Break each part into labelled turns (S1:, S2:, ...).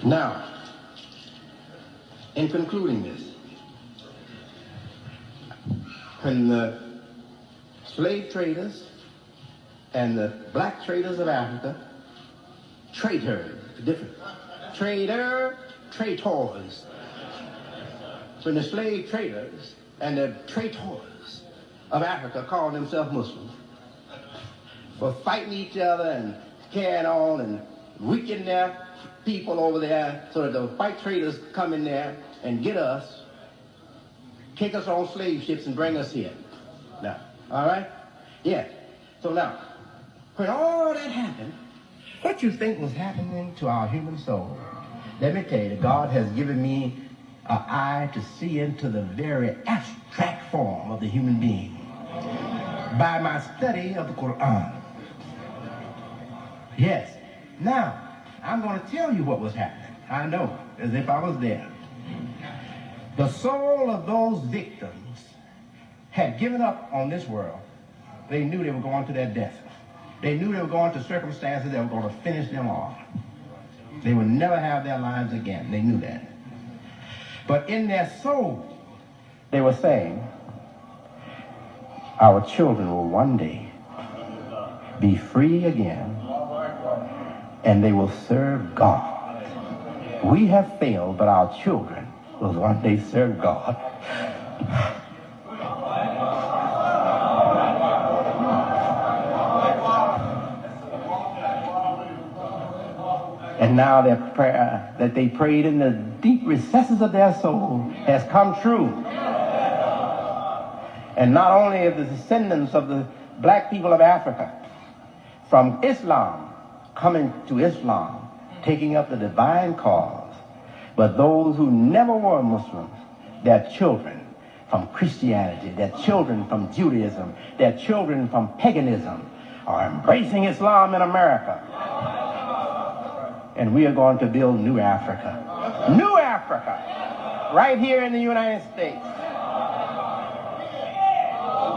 S1: Now, in concluding this, when the slave traders and the black traders of Africa, traitors, different, traitors, when the slave traders and the traitors of Africa called themselves Muslims, for fighting each other and carrying on and weakening their people over there so that the white traders come in there and get us, take us on slave ships and bring us here. Now, all right? Yeah. So now, when all that happened, what you think was happening to our human soul? Let me tell you, God has given me an eye to see into the very abstract form of the human being by my study of the Quran. Yes. Now, I'm going to tell you what was happening. I know, as if I was there. The soul of those victims had given up on this world. They knew they were going to their death. They knew they were going to circumstances that were going to finish them off. They would never have their lives again. They knew that. But in their soul, they were saying, our children will one day be free again, and they will serve God. We have failed, but our children will one day serve God. And now their prayer that they prayed in the deep recesses of their soul has come true. And not only of the descendants of the black people of Africa, from Islam, coming to Islam, taking up the divine cause, but those who never were Muslims, their children from Christianity, their children from Judaism, their children from paganism, are embracing Islam in America. And we are going to build new Africa. New Africa, right here in the United States.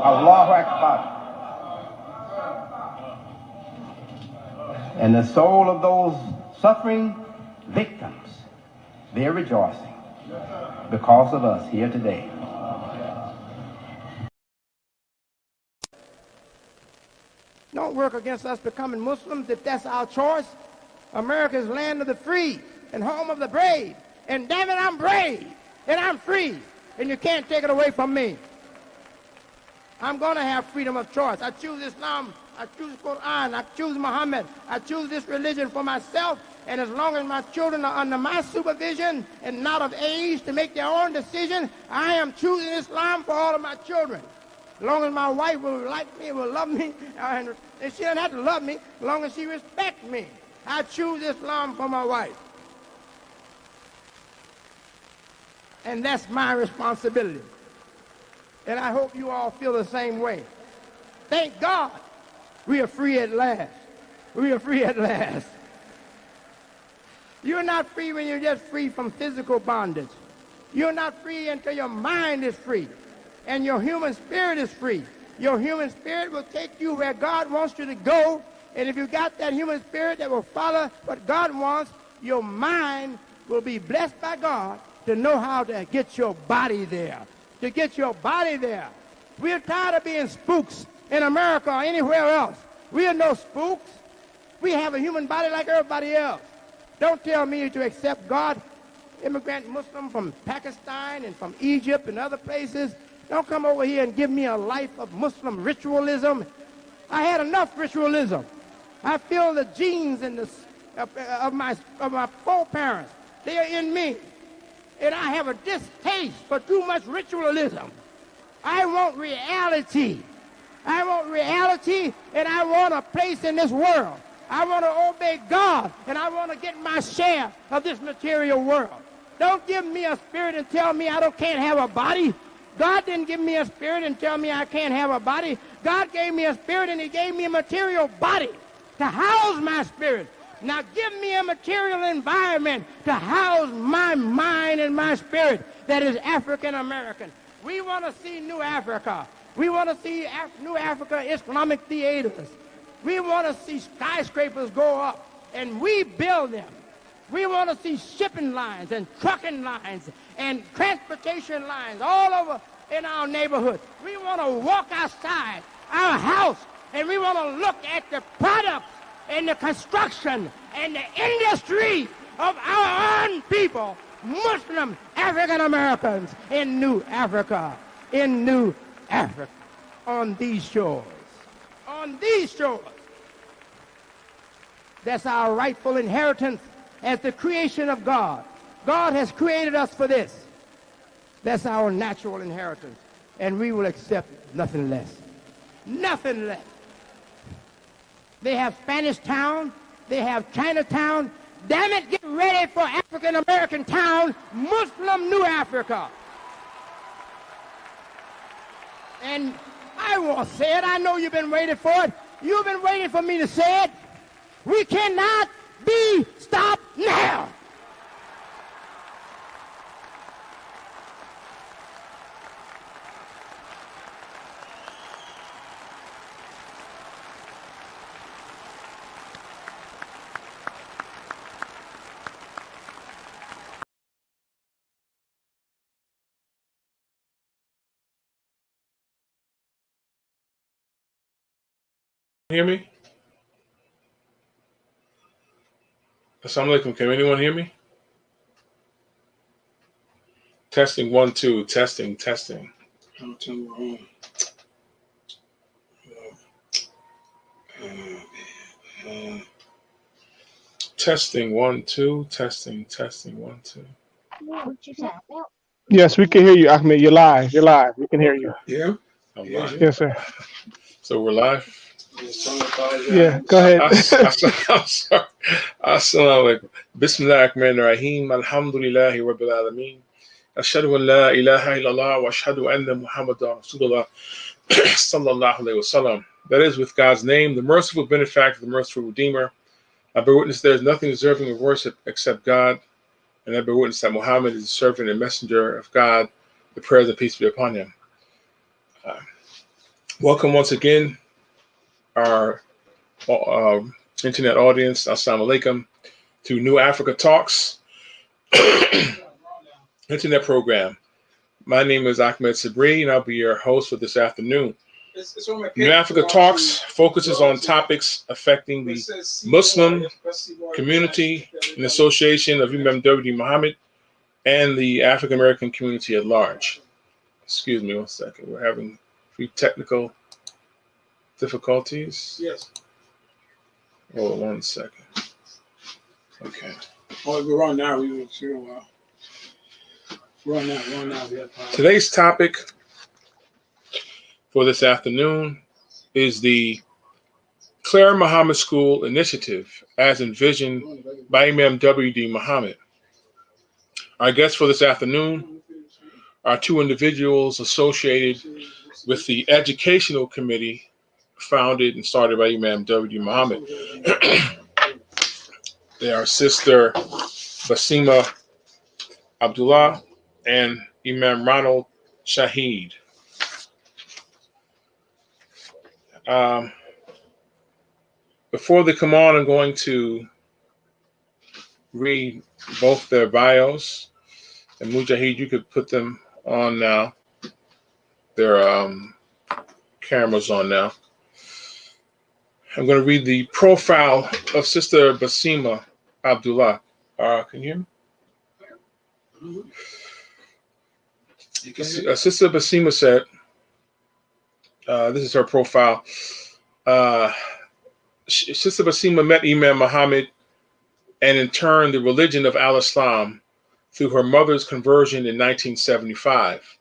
S1: Allahu Akbar. And the soul of those suffering victims, they're rejoicing because of us here today.
S2: Don't work against us becoming Muslims if that's our choice. America is land of the free and home of the brave. And damn it, I'm brave and I'm free. And you can't take it away from me. I'm going to have freedom of choice. I choose Islam. I choose Quran. I choose Mohammed. I choose this religion for myself. And as long as my children are under my supervision and not of age to make their own decision, I am choosing Islam for all of my children. As long as my wife will like me, will love me, and she doesn't have to love me, as long as she respects me. I choose Islam for my wife. And that's my responsibility. And I hope you all feel the same way. Thank God we are free at last. We are free at last. You're not free when you're just free from physical bondage. You're not free until your mind is free and your human spirit is free. Your human spirit will take you where God wants you to go. And if you got that human spirit that will follow what God wants, your mind will be blessed by God to know how to get your body there. To get your body there. We're tired of being spooks in America or anywhere else. We are no spooks. We have a human body like everybody else. Don't tell me to accept God, immigrant Muslim from Pakistan and from Egypt and other places. Don't come over here and give me a life of Muslim ritualism. I had enough ritualism. I feel the genes in the, of my foreparents. They are in me. And I have a distaste for too much ritualism. I want reality. I want reality, and I want a place in this world. I want to obey God, and I want to get my share of this material world. Don't give me a spirit and tell me I can't have a body. God didn't give me a spirit and tell me I can't have a body. God gave me a spirit, and he gave me a material body to house my spirit. Now give me a material environment to house my mind and my spirit that is African American. We want to see New Africa. We want to see New Africa Islamic theaters. We want to see skyscrapers go up, and we build them. We want to see shipping lines and trucking lines and transportation lines all over in our neighborhood. We want to walk outside our house and we want to look at the products and the construction and the industry of our own people, Muslim African Americans in New Africa, on these shores. On these shores. That's our rightful inheritance as the creation of God. God has created us for this. That's our natural inheritance. And we will accept nothing less. Nothing less. They have Spanish Town. They have Chinatown. Damn it, get ready for African American town, Muslim New Africa. And I won't say it. I know you've been waiting for it. You've been waiting for me to say it. We cannot be stopped now.
S3: Hear me? Assalamu alaikum. Can anyone hear me? Testing 1 2. Testing. Testing 1 2. Testing 1 2.
S4: Yes, we can hear you, Ahmed. You're live. We can hear you.
S3: Yeah. I'm live.
S4: Yes, sir.
S3: So we're live.
S4: Yeah, go ahead.
S3: I'm sorry. Assalamu alaikum. Bismillah ar-Rahman ar-Rahim. Alhamdulillahi Rabbil Alameen. Ashhadu an la ilaha illallah wa ashhadu anna Muhammadan Rasulullah sallallahu alayhi wa sallam. That is, with God's name, the merciful benefactor, the merciful Redeemer. I bear witness there is nothing deserving of worship except God. And I bear witness that Mohammed is the servant and messenger of God. The prayers and peace be upon him. Welcome once again, our internet audience. Assalamu alaikum to New Africa Talks internet program. My name is Ahmed Sabri, and I'll be your host for this afternoon. New Africa Talks focuses on topics affecting the Muslim community in association of Imam W.D. Mohammed and the African American community at large. Excuse me 1 second. We're having a few technical difficulties.
S5: Yes.
S3: Hold on 1 second. Okay.
S5: Oh, we're on now. We will see a while. We're on now.
S3: Today's topic for this afternoon is the Clara Muhammad School Initiative as envisioned by Imam W.D. Mohammed. Our guests for this afternoon are two individuals associated with the Educational Committee founded and started by Imam W.D. Mohammed. They are Sister Basimah Abdullah and Imam Ronald Shaheed. Before they come on, I'm going to read both their bios. And Mujahid, you could put them on now. Their cameras on now. I'm going to read the profile of Sister Basimah Abdullah. Can you hear me? Sister Basimah said, this is her profile. Sister Basimah met Imam Muhammad and in turn the religion of Al-Islam through her mother's conversion in 1975.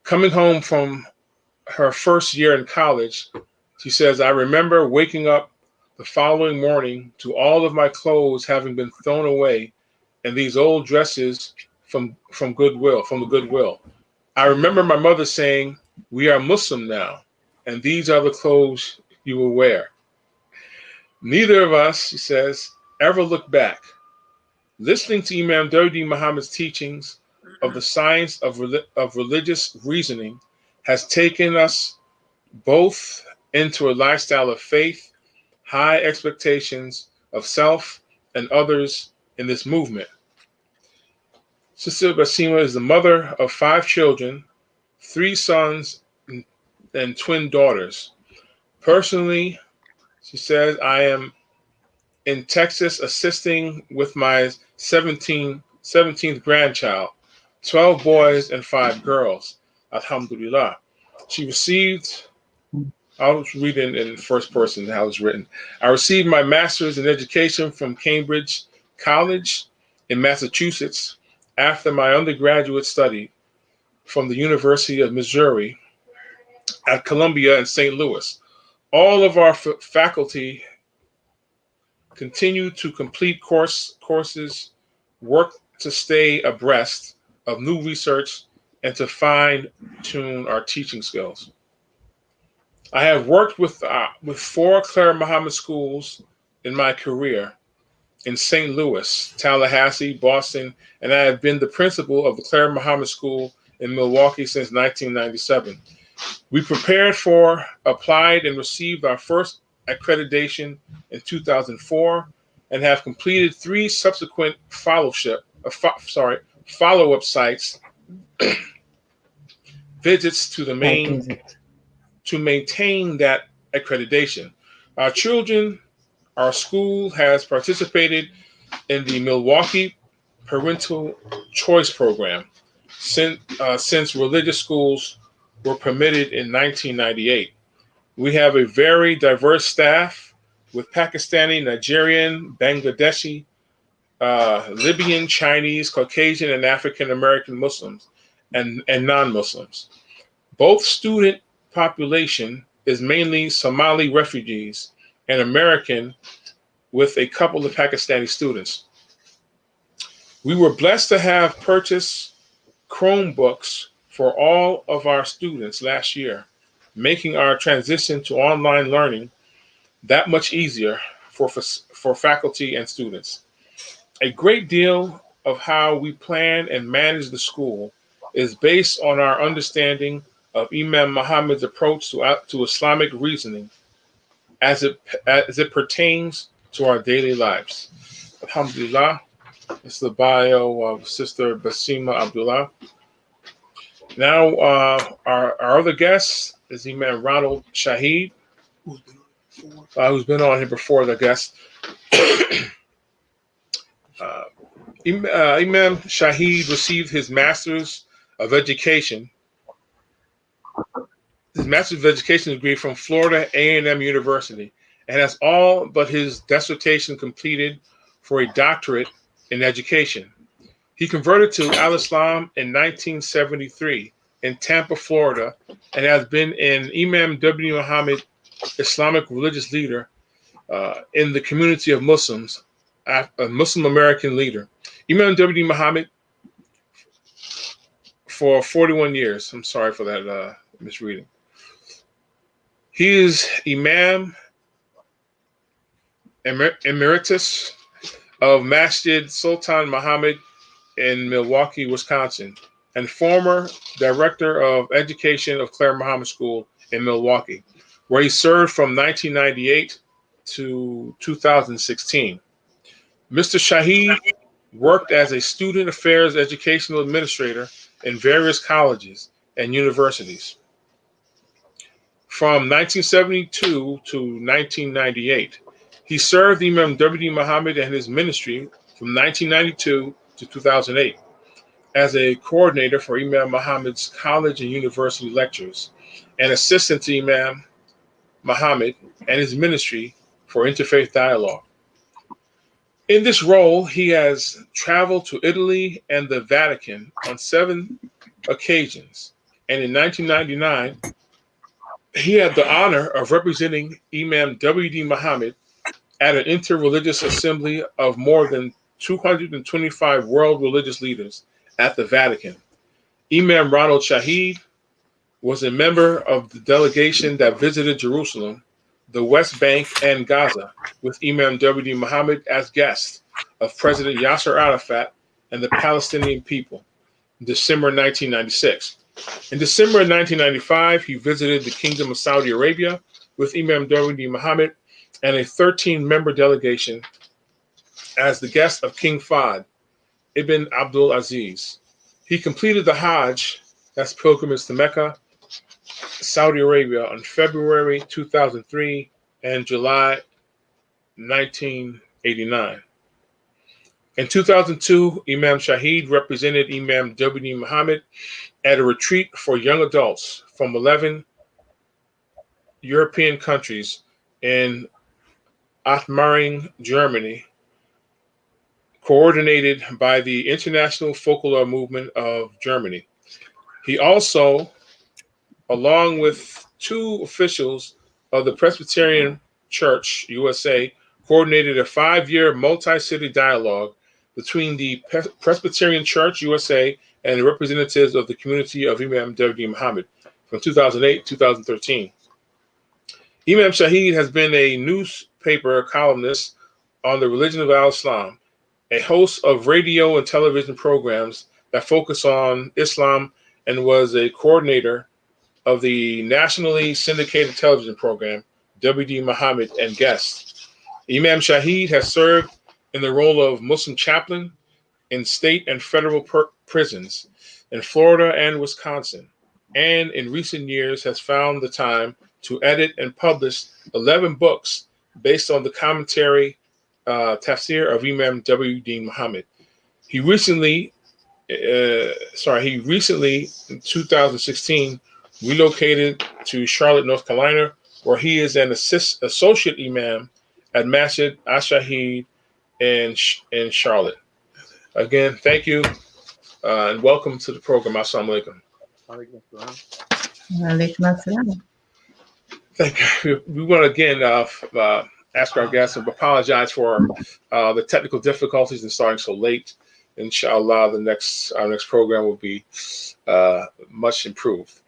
S3: Coming home from her first year in college, she says, I remember waking up the following morning to all of my clothes having been thrown away and these old dresses from the Goodwill. I remember my mother saying, we are Muslim now, and these are the clothes you will wear. Neither of us, she says, ever looked back. Listening to Imam W.D. Muhammad's teachings of the science of religious reasoning has taken us both into a lifestyle of faith, high expectations of self and others, in this movement. Sister Basimah is the mother of 5 children, 3 sons and twin daughters. Personally, she says, I am in Texas assisting with my 17th grandchild, 12 boys and 5 girls. Alhamdulillah. She received, I'll read it in first person how it's written. I received my master's in education from Cambridge College in Massachusetts after my undergraduate study from the University of Missouri at Columbia in St. Louis. All of our faculty continue to complete courses, work to stay abreast of new research, and to fine-tune our teaching skills. I have worked with 4 Clara Muhammad schools in my career in St. Louis, Tallahassee, Boston, and I have been the principal of the Clara Muhammad School in Milwaukee since 1997. We prepared for, applied, and received our first accreditation in 2004 and have completed 3 subsequent follow-up sites visits to maintain that accreditation. Our school has participated in the Milwaukee Parental Choice Program since religious schools were permitted in 1998. We have a very diverse staff with Pakistani, Nigerian, Bangladeshi, Libyan, Chinese, Caucasian, and African American Muslims and non-Muslims. Both student population is mainly Somali refugees and American, with a couple of Pakistani students. We were blessed to have purchased Chromebooks for all of our students last year, making our transition to online learning that much easier for faculty and students. A great deal of how we plan and manage the school is based on our understanding of Imam Muhammad's approach to Islamic reasoning as it pertains to our daily lives. Alhamdulillah. It's the bio of Sister Basimah Abdullah. Now, our other guest is Imam Ronald Shaheed, who's been on here before, the guest. Imam Shaheed received his Master's of Education degree from Florida A&M University and has all but his dissertation completed for a doctorate in education. He converted to Al-Islam in 1973 in Tampa, Florida, and has been an Imam W.D. Mohammed Islamic religious leader in the community of Muslims, a Muslim American leader. Imam W.D. Mohammed for 41 years. I'm sorry for that misreading. He is Imam Emeritus of Masjid Sultan Muhammad in Milwaukee, Wisconsin, and former Director of Education of Clara Muhammad School in Milwaukee, where he served from 1998 to 2016. Mr. Shaheed worked as a student affairs educational administrator in various colleges and universities. From 1972 to 1998, he served Imam W.D. Mohammed and his ministry from 1992 to 2008 as a coordinator for Imam Muhammad's college and university lectures and assistant to Imam Muhammad and his ministry for interfaith dialogue. In this role, he has traveled to Italy and the Vatican on 7 occasions, and in 1999, he had the honor of representing Imam W.D. Mohammed at an interreligious assembly of more than 225 world religious leaders at the Vatican. Imam Ronald Shaheed was a member of the delegation that visited Jerusalem, the West Bank, and Gaza with Imam W.D. Mohammed as guest of President Yasser Arafat and the Palestinian people in December 1996. In December 1995, he visited the Kingdom of Saudi Arabia with Imam W.D. Mohammed and a 13-member delegation as the guest of King Fahd ibn Abdul Aziz. He completed the Hajj, that's pilgrimage to Mecca, Saudi Arabia, on February 2003 and July 1989. In 2002, Imam Shaheed represented Imam W.D. Mohammed at a retreat for young adults from 11 European countries in Ottmaring, Germany, coordinated by the International Folklore Movement of Germany. He also, along with two officials of the Presbyterian Church USA, coordinated a 5-year multi-city dialogue between the Presbyterian Church USA and the representatives of the community of Imam W.D. Mohammed from 2008 to 2013. Imam Shaheed has been a newspaper columnist on the religion of Al-Islam, a host of radio and television programs that focus on Islam, and was a coordinator of the nationally syndicated television program, W.D. Mohammed and Guests. Imam Shaheed has served in the role of Muslim chaplain in state and federal prisons in Florida and Wisconsin, and in recent years has found the time to edit and publish 11 books based on the commentary tafsir of Imam W.D. Mohammed. He recently, in 2016, relocated to Charlotte, North Carolina, where he is an associate imam at Masjid Al-Shaheed in Charlotte. Again, thank you and welcome to the program. Assalamu alaikum. Thank you. We want to again ask our guests and apologize for the technical difficulties in starting so late. Inshallah, our next program will be much improved.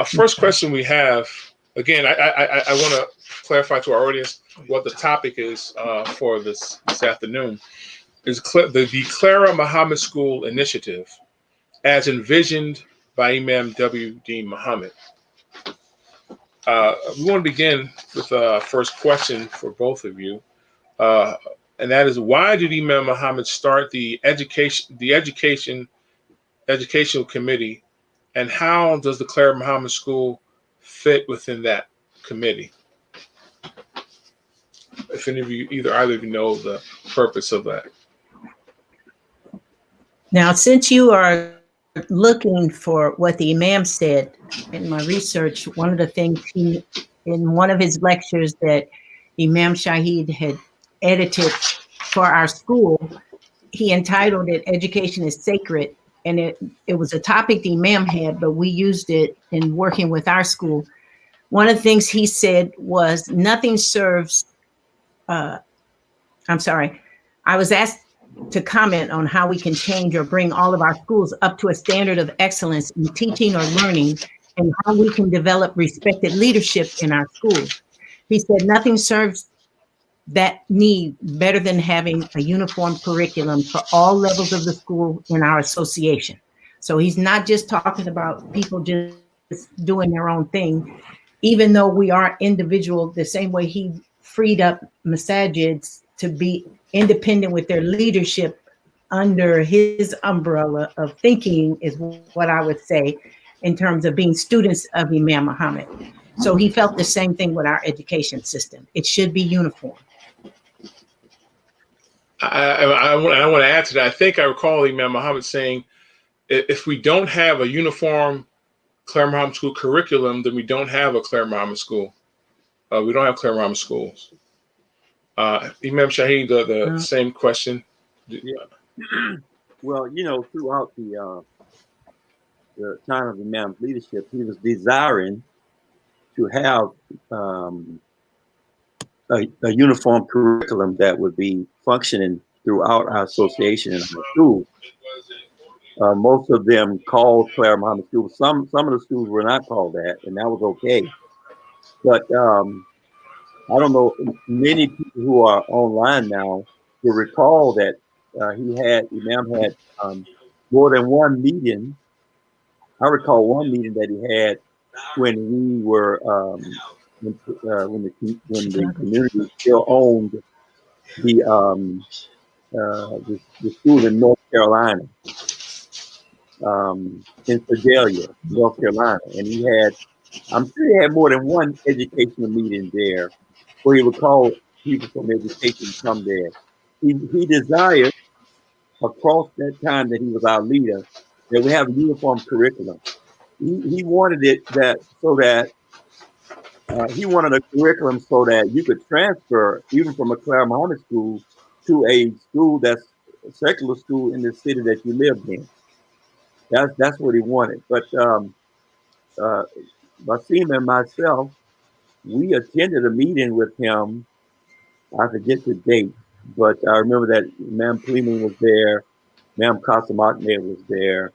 S3: First question we have, again, I want to clarify to our audience what the topic is for this afternoon, is the Clara Muhammad School Initiative as envisioned by Imam W.D. Mohammed. We want to begin with a first question for both of you, and that is, why did Imam Mohammed start the educational committee, and how does the Clara Muhammad School fit within that committee? If any of you, either of you know the purpose of that.
S6: Now, since you are looking for what the Imam said, in my research, one of the things in one of his lectures that Imam Shaheed had edited for our school, he entitled it "Education is Sacred," and it was a topic the Imam had, but we used it in working with our school. One of the things he said was, nothing serves, I was asked to comment on how we can change or bring all of our schools up to a standard of excellence in teaching or learning, and how we can develop respected leadership in our schools. He said, nothing serves that need better than having a uniform curriculum for all levels of the school in our association. So he's not just talking about people just doing their own thing, even though we are individual, the same way he freed up masajids to be independent with their leadership under his umbrella of thinking, is what I would say, in terms of being students of Imam Muhammad. So he felt the same thing with our education system. It should be uniform.
S3: I want to add to that. I think I recall Imam Muhammad saying, if we don't have a uniform Clara Muhammad School curriculum, then we don't have a Clara Muhammad School. We don't have Clara Muhammad schools. Imam Shaheed, the same question.
S7: Yeah. Well, throughout the time of Imam's leadership, he was desiring to have a uniform curriculum that would be functioning throughout our association and our schools. Most of them called Clara Muhammad School. Some of the schools were not called that, and that was okay. But I don't know, many people who are online now will recall that Imam had more than one meeting. I recall one meeting that he had when we were when the community still owned the school in North Carolina, in Fidelia, North Carolina, and I'm sure he had more than one educational meeting there, where he would call people from education to come there. He desired, across that time that he was our leader, that we have a uniform curriculum. He wanted it that so that he wanted a curriculum so that you could transfer even from a Clara Muhammad school to a school that's a secular school in the city that you lived in. That's what he wanted. But Basimah and myself, we attended a meeting with him. I forget the date, but I remember that Imam Pleman was there, Imam Qasim Ahmed was there,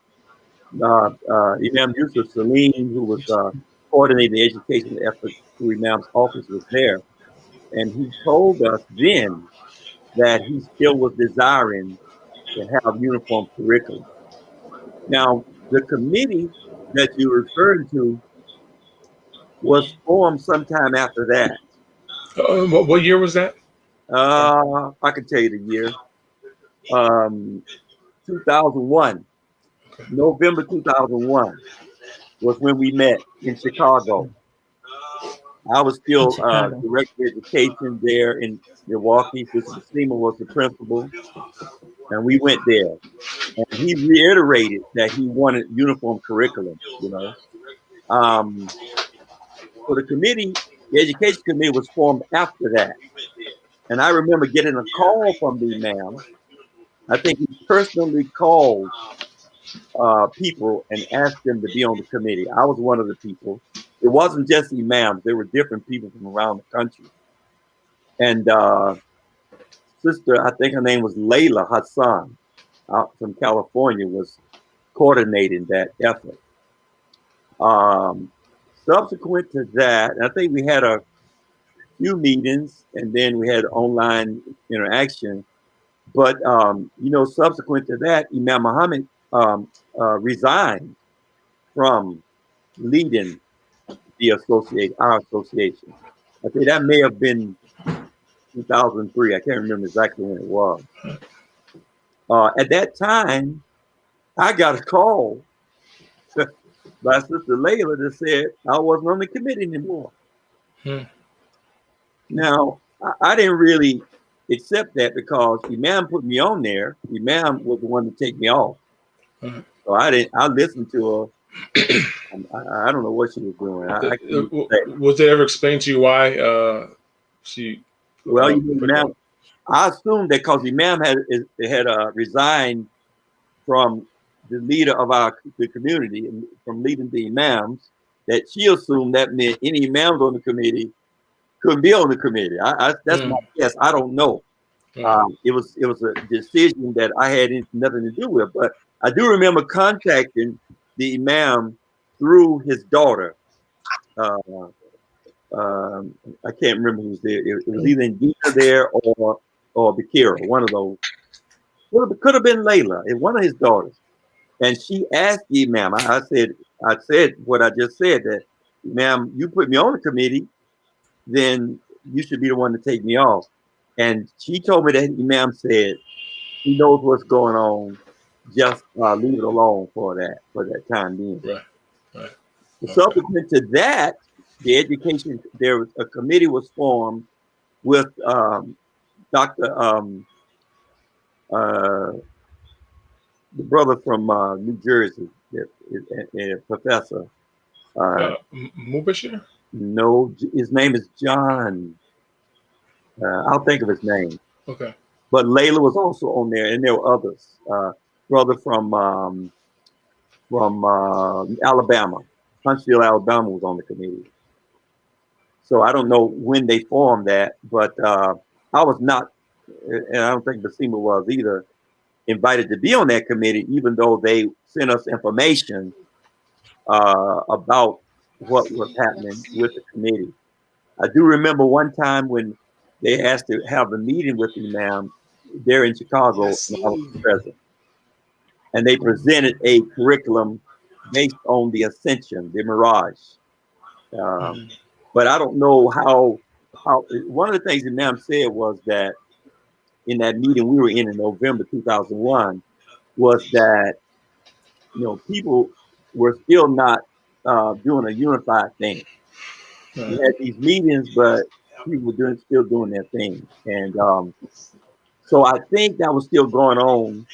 S7: Imam Yusuf Salim, who was coordinating the educational efforts through Imam's office, was there. And he told us then that he still was desiring to have uniform curriculum. Now, the committee that you're referring to was formed sometime after that.
S3: What year was that?
S7: I can tell you the year. 2001.
S3: Okay.
S7: November 2001 was when we met in Chicago. I was still director of education there in Milwaukee. Sister Basimah was the principal, and we went there. And he reiterated that he wanted uniform curriculum, you know. So the committee, the education committee, was formed after that. And I remember getting a call from the imam. I think he personally called people and asked them to be on the committee. I was one of the people. It wasn't just imams. There were different people from around the country. And sister, I think her name was Layla Hassan, out from California, was coordinating that effort. Subsequent to that, I think we had a few meetings and then we had online interaction. But, you know, subsequent to that, Imam Muhammad resigned from leading our association. I think that may have been 2003. I can't remember exactly when it was. At that time, I got a call by Sister Layla that said I wasn't on the committee anymore. Now, I didn't really accept that because Imam put me on there. Imam was the one to take me off. So I listened to her. I don't know what she was doing.
S3: Was it ever explained to you why she?
S7: Well, Imam, I assumed that because Imam had resigned from the leader of the community and from leading the imams, that she assumed that meant any imams on the committee couldn't be on the committee. That's my guess. I don't know. It was a decision that I had nothing to do with. But I do remember contacting the imam through his daughter. I can't remember who was there. It was either Indina there or Bakira, one of those. Well, it could have been Layla, one of his daughters. And she asked the imam. I said what I just said, that Imam, you put me on the committee, then you should be the one to take me off. And she told me that Imam said he knows what's going on, just leave it alone for that time being.
S3: Right.
S7: Subsequent to that, a committee was formed with Dr. The brother from New Jersey, a professor.
S3: Mubashir?
S7: No, his name is John. I'll think of his name.
S3: Okay.
S7: But Layla was also on there, and there were others. Brother from Alabama, Huntsville, Alabama, was on the committee. So I don't know when they formed that, but I was not, and I don't think Basimah was either, invited to be on that committee, even though they sent us information about what was happening with the committee. I do remember one time when they asked to have a meeting with the imam there in Chicago, and I was present. And they presented a curriculum based on the Ascension, the Mirage. But I don't know how one of the things the imam said was that in that meeting we were in November 2001 was that, people were still not doing a unified thing. We had these meetings, but people were still doing their thing. And so I think that was still going on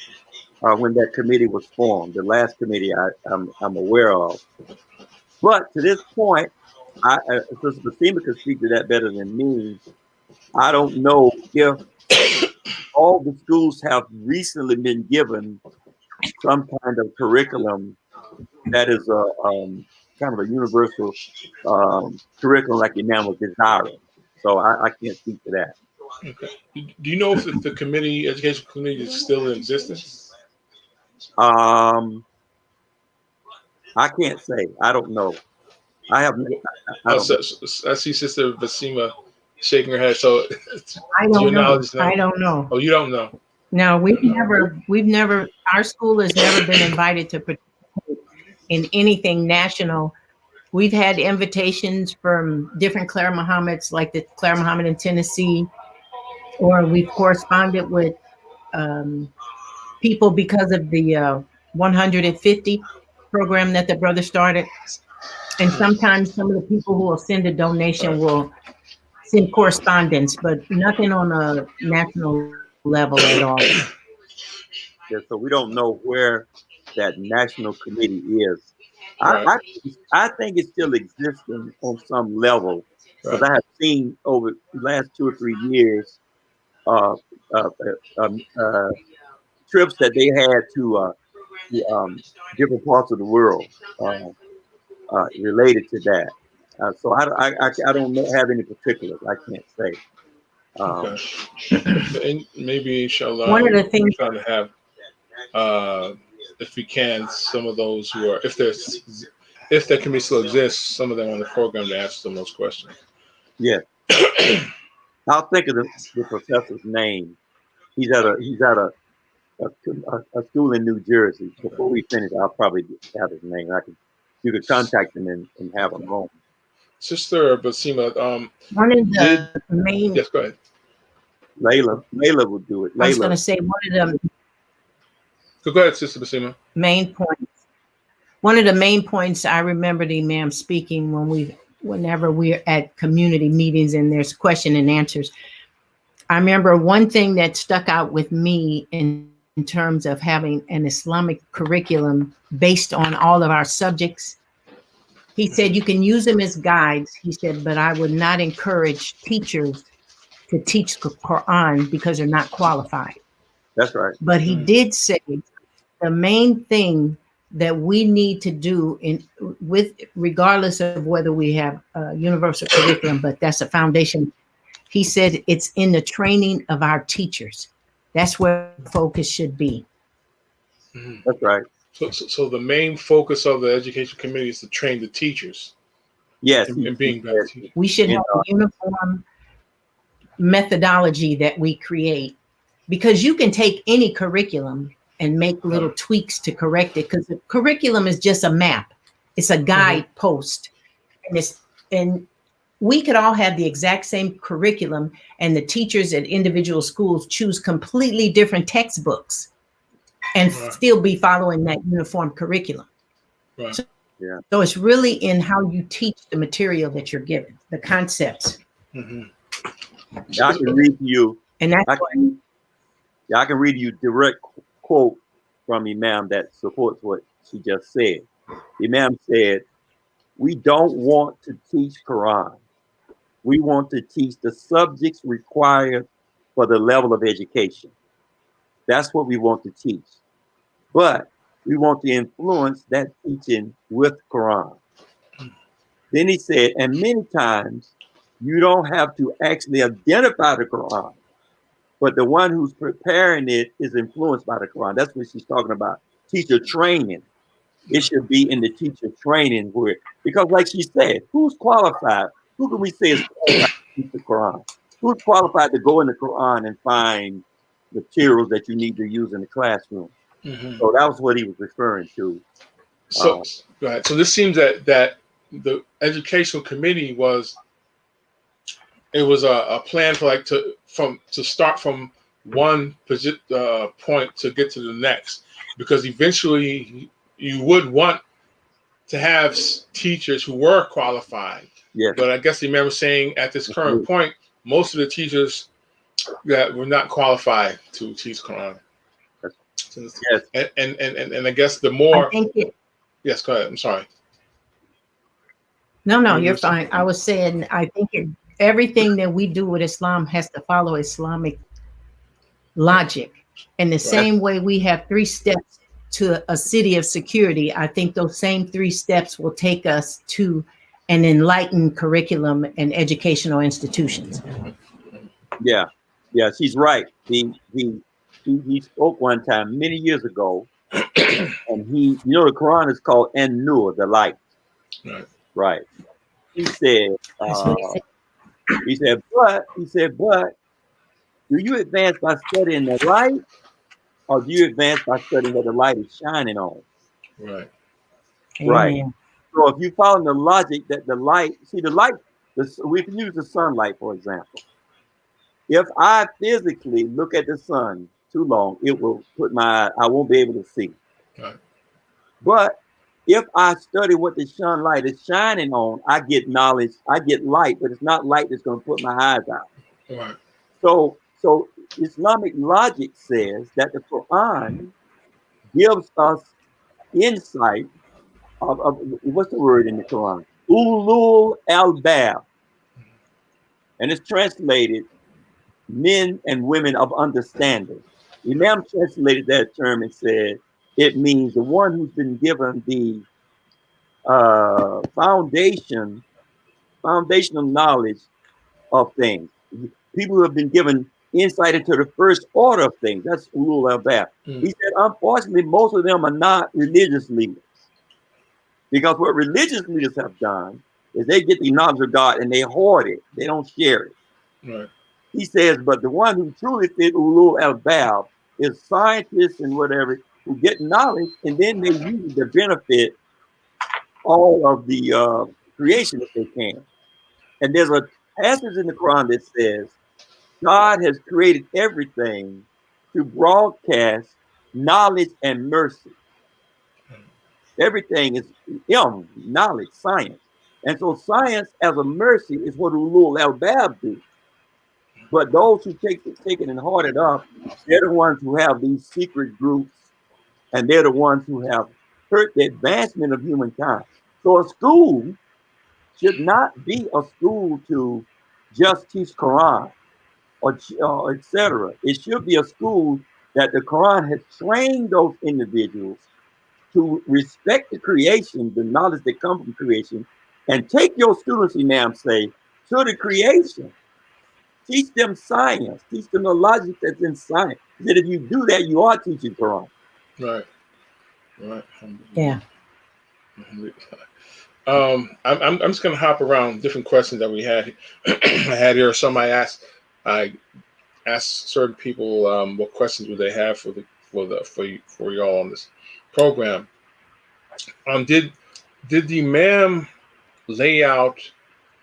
S7: when that committee was formed, the last committee I'm aware of. But to this point, Sister Basimah could speak to that better than me. I don't know if all the schools have recently been given some kind of curriculum that is a kind of a universal curriculum like Imam was desiring. So I can't speak to that.
S3: Okay. Do you know if the committee, education committee, is still in existence?
S7: I can't say. I don't know. I have. I
S3: see Sister Basimah shaking her head. So
S6: I don't know. I don't know.
S3: Oh, you don't know?
S6: No, we've never. Our school has never been invited to participate in anything national. We've had invitations from different Clara Muhammads, like the Clara Muhammad in Tennessee, or we've corresponded with people because of the 150 program that the brother started. And sometimes some of the people who will send a donation will send correspondence, but nothing on a national level at all.
S7: Yeah, so we don't know where that national committee is.
S3: Right.
S7: I think it still exists on some level, because I have seen over the last 2 or 3 years trips that they had to different parts of the world related to that. So I don't have any particulars. I can't say.
S3: Okay. And maybe inshallah,
S6: one of the things
S3: we're trying to have, if we can, some of those who are, if that committee still exists, some of them on the program to answer some of those questions.
S7: Yeah. I'll think of the professor's name. He's at a school in New Jersey. Before we finish, I'll probably have his name. You could contact him and have him home. Sister
S3: Basimah,
S6: one of the main.
S3: Yes, go ahead.
S7: Layla will do it.
S6: I was going to say one of the.
S3: Go ahead, Sister Basimah.
S6: Main points. One of the main points I remember the Imam speaking whenever we're at community meetings and there's question and answers. I remember one thing that stuck out with me in terms of having an Islamic curriculum based on all of our subjects. He said you can use them as guides. He said, but I would not encourage teachers to teach the Quran because they're not qualified.
S7: That's right.
S6: But he did say the main thing that we need to do regardless of whether we have a universal curriculum, but that's a foundation. He said it's in the training of our teachers. That's where focus should be.
S7: That's right.
S3: So the main focus of the education committee is to train the teachers.
S7: Yes.
S3: And being better teachers.
S6: We should have a uniform methodology that we create, because you can take any curriculum and make little tweaks to correct it, because the curriculum is just a map. It's a guide post. And we could all have the exact same curriculum, and the teachers at individual schools choose completely different textbooks and still be following that uniform curriculum.
S3: Right.
S6: So it's really in how you teach the material that you're given, the concepts.
S7: I can read you.
S6: And that's
S7: I can read you direct quote from Imam that supports what she just said. Imam said, "We don't want to teach Quran. We want to teach the subjects required for the level of education. That's what we want to teach. But we want to influence that teaching with Quran." Then he said, and many times you don't have to actually identify the Quran, but the one who's preparing it is influenced by the Quran. That's what she's talking about. Teacher training. It should be in the teacher training because like she said, who's qualified? Who can we say is qualified to teach the Quran? Who's qualified to go in the Quran and find materials that you need to use in the classroom? So that was what he was referring to.
S3: So go ahead. So this seems that the educational committee was a plan for to start from one point to get to the next, because eventually you would want to have teachers who were qualified.
S7: Yes.
S3: But I guess the Imam was saying at this current point, most of the teachers that were not qualified to teach Quran.
S7: Yes.
S3: And I guess the more. Yes, go ahead. I'm sorry.
S6: No, you're fine. I was saying, I think everything that we do with Islam has to follow Islamic logic. In the same way we have 3 steps to a city of security, I think those same 3 steps will take us to an enlightened curriculum and educational institutions.
S7: Yeah, she's right. He spoke one time many years ago, and the Quran is called An-Nur, the light. Right. He said, but do you advance by studying the light, or do you advance by studying what the light is shining on?
S3: Right.
S7: Right. So if you follow the logic that the light, we can use the sunlight, for example. If I physically look at the sun too long, it will I won't be able to see.
S3: Right.
S7: But if I study what the sunlight is shining on, I get knowledge, I get light, but it's not light that's going to put my eyes out.
S3: Right.
S7: So Islamic logic says that the Quran gives us insight of what's the word in the Quran? Ulul albab. And it's translated men and women of understanding. Imam translated that term and said it means the one who's been given the foundational knowledge of things. People who have been given insight into the first order of things. That's ulul albab. He said, unfortunately, most of them are not religious leaders. Because what religious leaders have done is they get the knowledge of God and they hoard it. They don't share it.
S3: Right.
S7: He says, but the one who truly fit ulul albab is scientists and whatever who get knowledge and then they use it to benefit all of the creation that they can. And there's a passage in the Quran that says God has created everything to broadcast knowledge and mercy. Everything is knowledge, science. And so science as a mercy is what ulul albab do. But those who take it and hoard it up, they're the ones who have these secret groups, and they're the ones who have hurt the advancement of humankind. So a school should not be a school to just teach Quran or etc. It should be a school that the Quran has trained those individuals to respect the creation, the knowledge that comes from creation, and take your students, Imam say, to the creation. Teach them science. Teach them the logic that's in science. That if you do that, you are teaching Quran.
S3: Right. Right.
S6: Yeah.
S3: I'm just going to hop around different questions that we had. I had here. I asked certain people what questions would they have for y'all on this program. Did the Imam lay out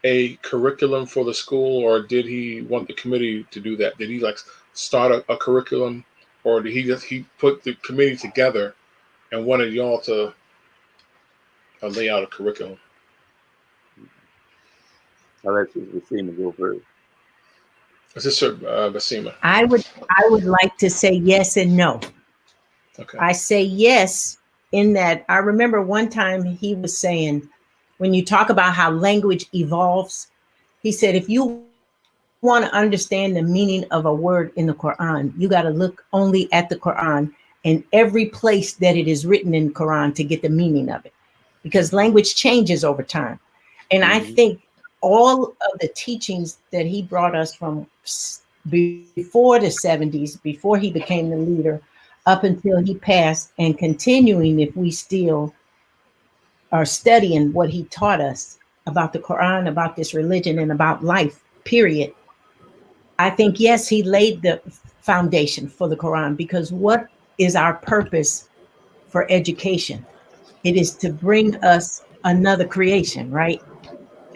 S3: a curriculum for the school, or did he want the committee to do that? Did he start a curriculum, or did he put the committee together and wanted y'all to lay out a curriculum?
S7: I'll let Basimah go first.
S3: Is this Basimah?
S6: I would like to say yes and no.
S3: Okay.
S6: I say yes in that I remember one time he was saying, when you talk about how language evolves, he said, if you want to understand the meaning of a word in the Quran, you got to look only at the Quran and every place that it is written in Quran to get the meaning of it, because language changes over time. And I think all of the teachings that he brought us from before the 70s, before he became the leader, up until he passed, and continuing if we still are studying what he taught us about the Quran, about this religion, and about life, period. I think, yes, he laid the foundation for the Quran, because what is our purpose for education? It is to bring us another creation, right?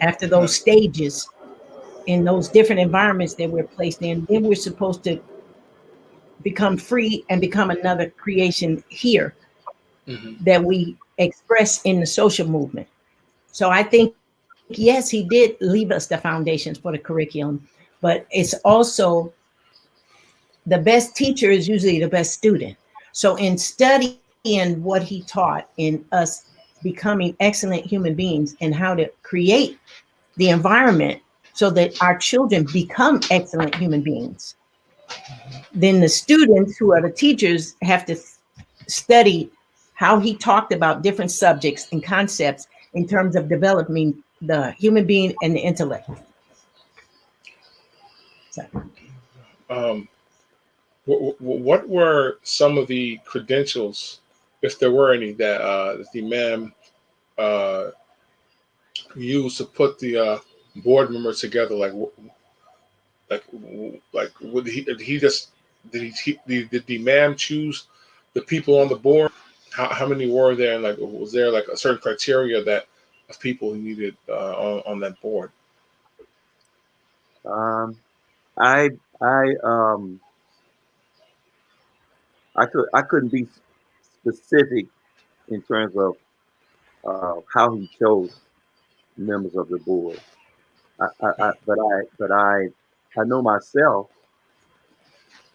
S6: After those stages in those different environments that we're placed in, then we're supposed to become free and become another creation here
S3: Mm-hmm.
S6: that we express in the social movement. So I think, yes, he did leave us the foundations for the curriculum, but it's also the best teacher is usually the best student. So in studying what he taught, in us becoming excellent human beings and how to create the environment so that our children become excellent human beings, then the students who are the teachers have to study how he talked about different subjects and concepts in terms of developing the human being and the intellect. So.
S3: What were some of the credentials, if there were any, that the Imam used to put the board members together? Would he just did the Imam choose the people on the board? How many were there? And like, was there like a certain criteria that of people he needed on that board?
S7: I couldn't be specific in terms of how he chose members of the board. But I know myself,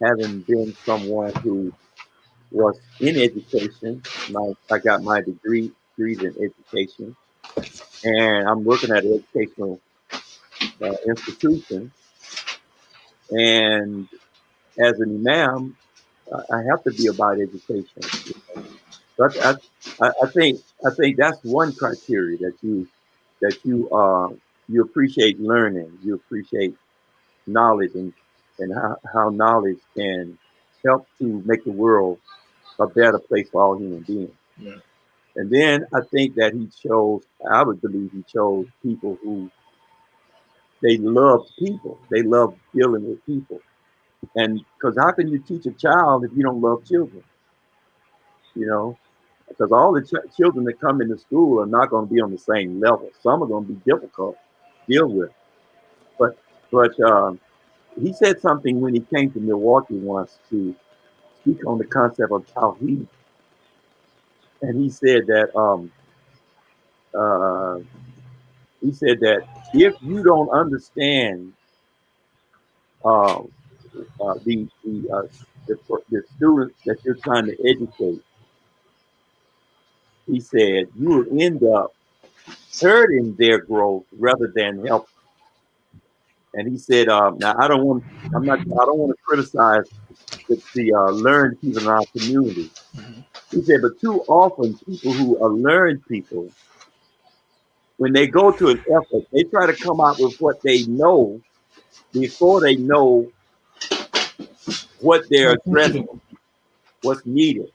S7: having been someone who was in education. I got my degrees in education, and I'm working at an educational institution. And as an imam, I have to be about education. But I think that's one criteria that you appreciate learning, you appreciate knowledge, and how knowledge can help to make the world a better place for all human beings.
S3: Yeah.
S7: And then I think that I would believe he chose people who they love people. They love dealing with people. And because how can you teach a child if you don't love children? You know, because all the children that come into school are not going to be on the same level. Some are going to be difficult to deal with. But he said something when he came to Milwaukee once to speak on the concept of Tawheed. And he said that if you don't understand the students that you're trying to educate, he said you will end up hurting their growth rather than help. And he said, now I don't want to criticize the learned people in our community. He said, but too often people who are learned people, when they go to an effort, they try to come out with what they know before they know what they're addressing, what's needed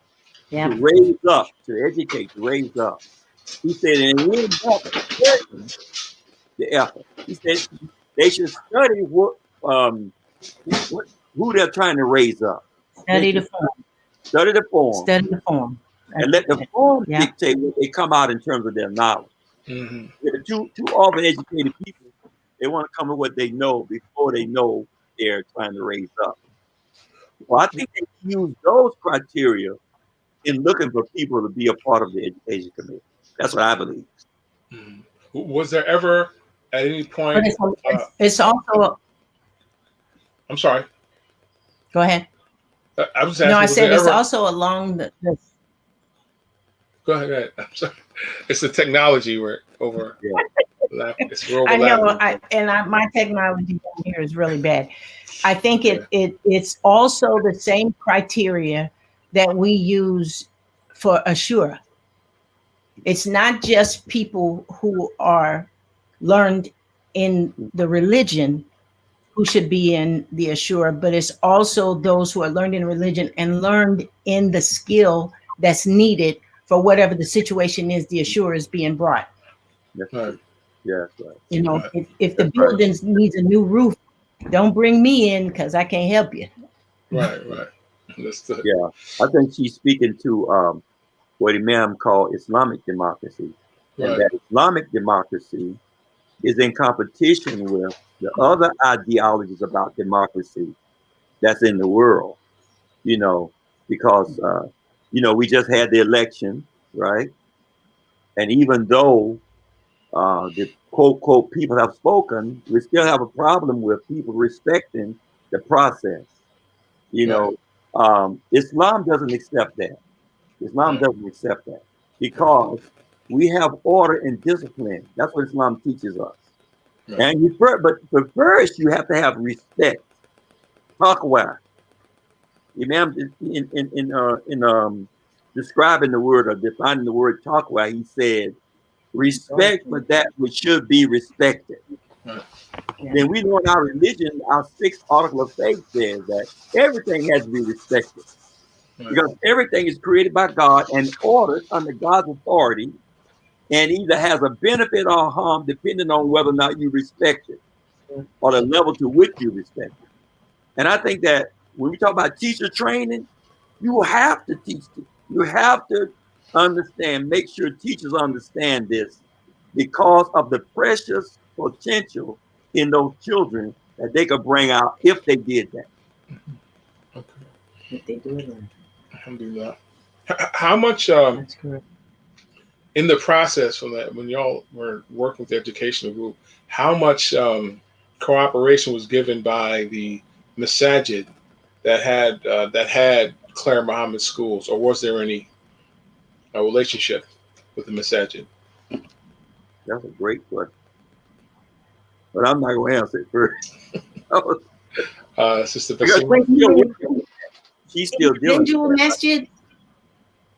S7: to raise up, to educate, to raise up. He said, and they end up hurting the effort. He said they should study who they're trying to raise up.
S6: Study the form.
S7: Study the form.
S6: Study the form.
S7: And let the form dictate what they come out in terms of their knowledge. Mm-hmm. Too often educated people, they want to come with what they know before they know they're trying to raise up. Well, I think they use those criteria in looking for people to be a part of the education committee. That's what I believe.
S3: Mm-hmm. Was there ever at any point?
S6: It's also.
S3: I'm sorry.
S6: Go ahead.
S3: I was asking.
S6: No, I said it's also along the.
S3: Go ahead. I'm sorry. It's the technology we're over. Yeah. It's
S6: I know, my technology down here is really bad. I think it's also the same criteria that we use for Assura. It's not just people who are learned in the religion who should be in the Assura, but it's also those who are learned in religion and learned in the skill that's needed for whatever the situation is the Assura is being brought.
S7: That's right. Yeah, that's right.
S6: You know, if the building needs a new roof, don't bring me in because I can't help you.
S3: Right.
S7: Yeah, I think she's speaking to what Imam called Islamic democracy. Right. And that Islamic democracy is in competition with the other ideologies about democracy that's in the world. you know, because, you know, we just had the election, right? And even though the quote, quote, people have spoken, we still have a problem with people respecting the process. You know, Islam doesn't accept that. Islam doesn't accept that because we have order and discipline. That's what Islam teaches us. And but first you have to have respect. Taqwa. Imam in describing the word or defining the word taqwa, he said, respect for that which should be respected. Then we know in our religion, our 6th article of faith says that everything has to be respected. Because everything is created by God and ordered under God's authority, and either has a benefit or harm depending on whether or not you respect it or the level to which you respect it. And I think that when we talk about teacher training, you have to teach it. You have to understand, make sure teachers understand this because of the precious potential in those children that they could bring out if they did that.
S3: Okay.
S6: If they do it right.
S3: Alhamdulillah. How much
S6: That's correct.
S3: in the process from that, when y'all were working with the educational group, how much cooperation was given by the masajid that had Clara Muhammad schools, or was there any relationship with the masajid?
S7: That's a great question, but I'm not going to answer it first.
S3: Sister Basimah.
S7: She's still dealing.
S6: Individual masjid?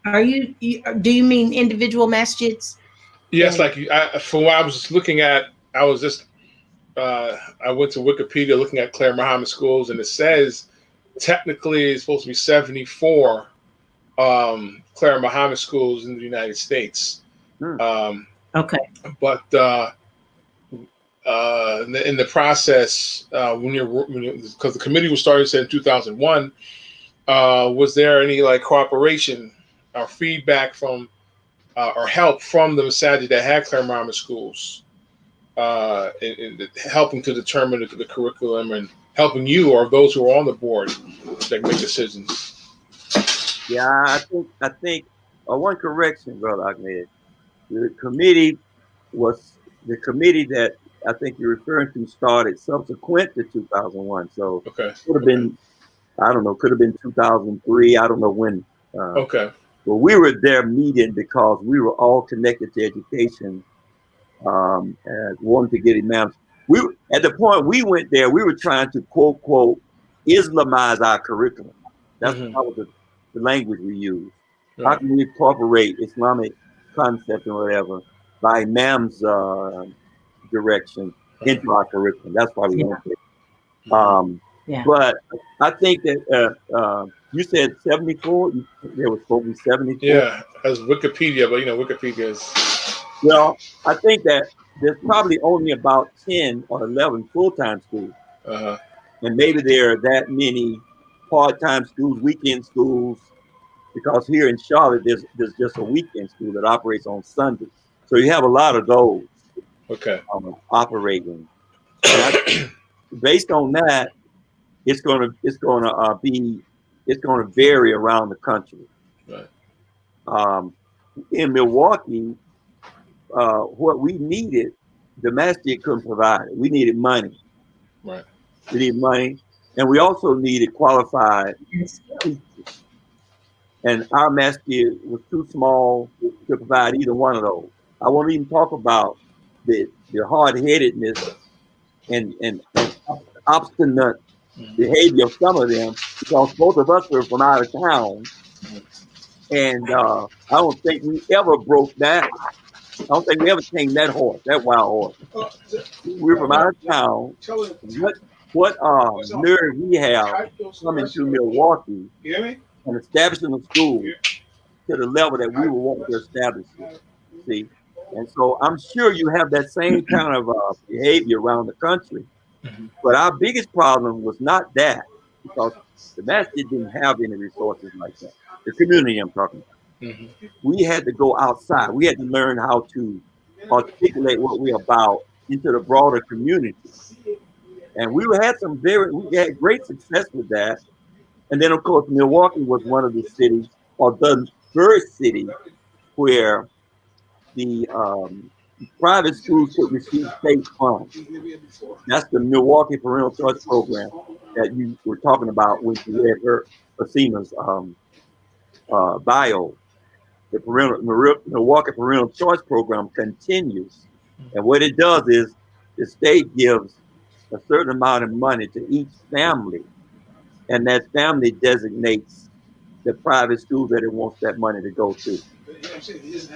S6: Do you mean individual masjids?
S3: Yes, like from what I was just looking at, I went to Wikipedia looking at Clara Muhammad schools, and it says technically it's supposed to be 74 Clara Muhammad schools in the United States.
S6: Okay.
S3: But in the process, because the committee was started in 2001, was there any like cooperation or feedback from or help from the masajid that had Clara Muhammad schools in helping to determine the curriculum and helping you or those who are on the board that make decisions?
S7: Yeah, I think one correction, Brother Ahmed. The committee that I think you're referring to started subsequent to 2001. So
S3: okay,
S7: could have been, I don't know, could have been 2003. I don't know when.
S3: Okay.
S7: But we were there meeting because we were all connected to education and wanted to get imams. At the point we went there, we were trying to quote, quote, Islamize our curriculum. That was the language we used. How can we incorporate Islamic concept and whatever by imam's direction into our curriculum? That's why we went there. But I think that you said 74. There was supposed to be 74.
S3: Yeah, as Wikipedia, but Wikipedia is.
S7: Well, I think that there's probably only about 10 or 11 full-time schools, and maybe there are that many part-time schools, weekend schools. Because here in Charlotte, there's just a weekend school that operates on Sundays, so you have a lot of those operating. And based on that, it's going to vary around the country.
S3: Right.
S7: In Milwaukee, what we needed, the masjid couldn't provide it. We needed money.
S3: Right.
S7: We needed money, and we also needed qualified teachers. And our masjid was too small to provide either one of those. I won't even talk about the hard-headedness and obstinate behavior of some of them, because both of us were from out of town. And I don't think we ever broke that. I don't think we ever tamed that horse, that wild horse. We were from out of town. What nerve we have coming to Milwaukee and establishing a school to the level that we would want to establish it. See? And so I'm sure you have that same kind of behavior around the country. But our biggest problem was not that, because the masjid didn't have any resources like that. The community I'm talking about. We had to go outside. We had to learn how to articulate what we're about into the broader community. And we had great success with that. And then, of course, Milwaukee was one of the cities, or the first city, where the private schools could receive state funds. That's the Milwaukee Parental Choice Program that you were talking about when you read Basimah's bio. The Milwaukee Parental Choice Program continues. And what it does is the state gives a certain amount of money to each family, and that family designates the private school that it wants that money to go to.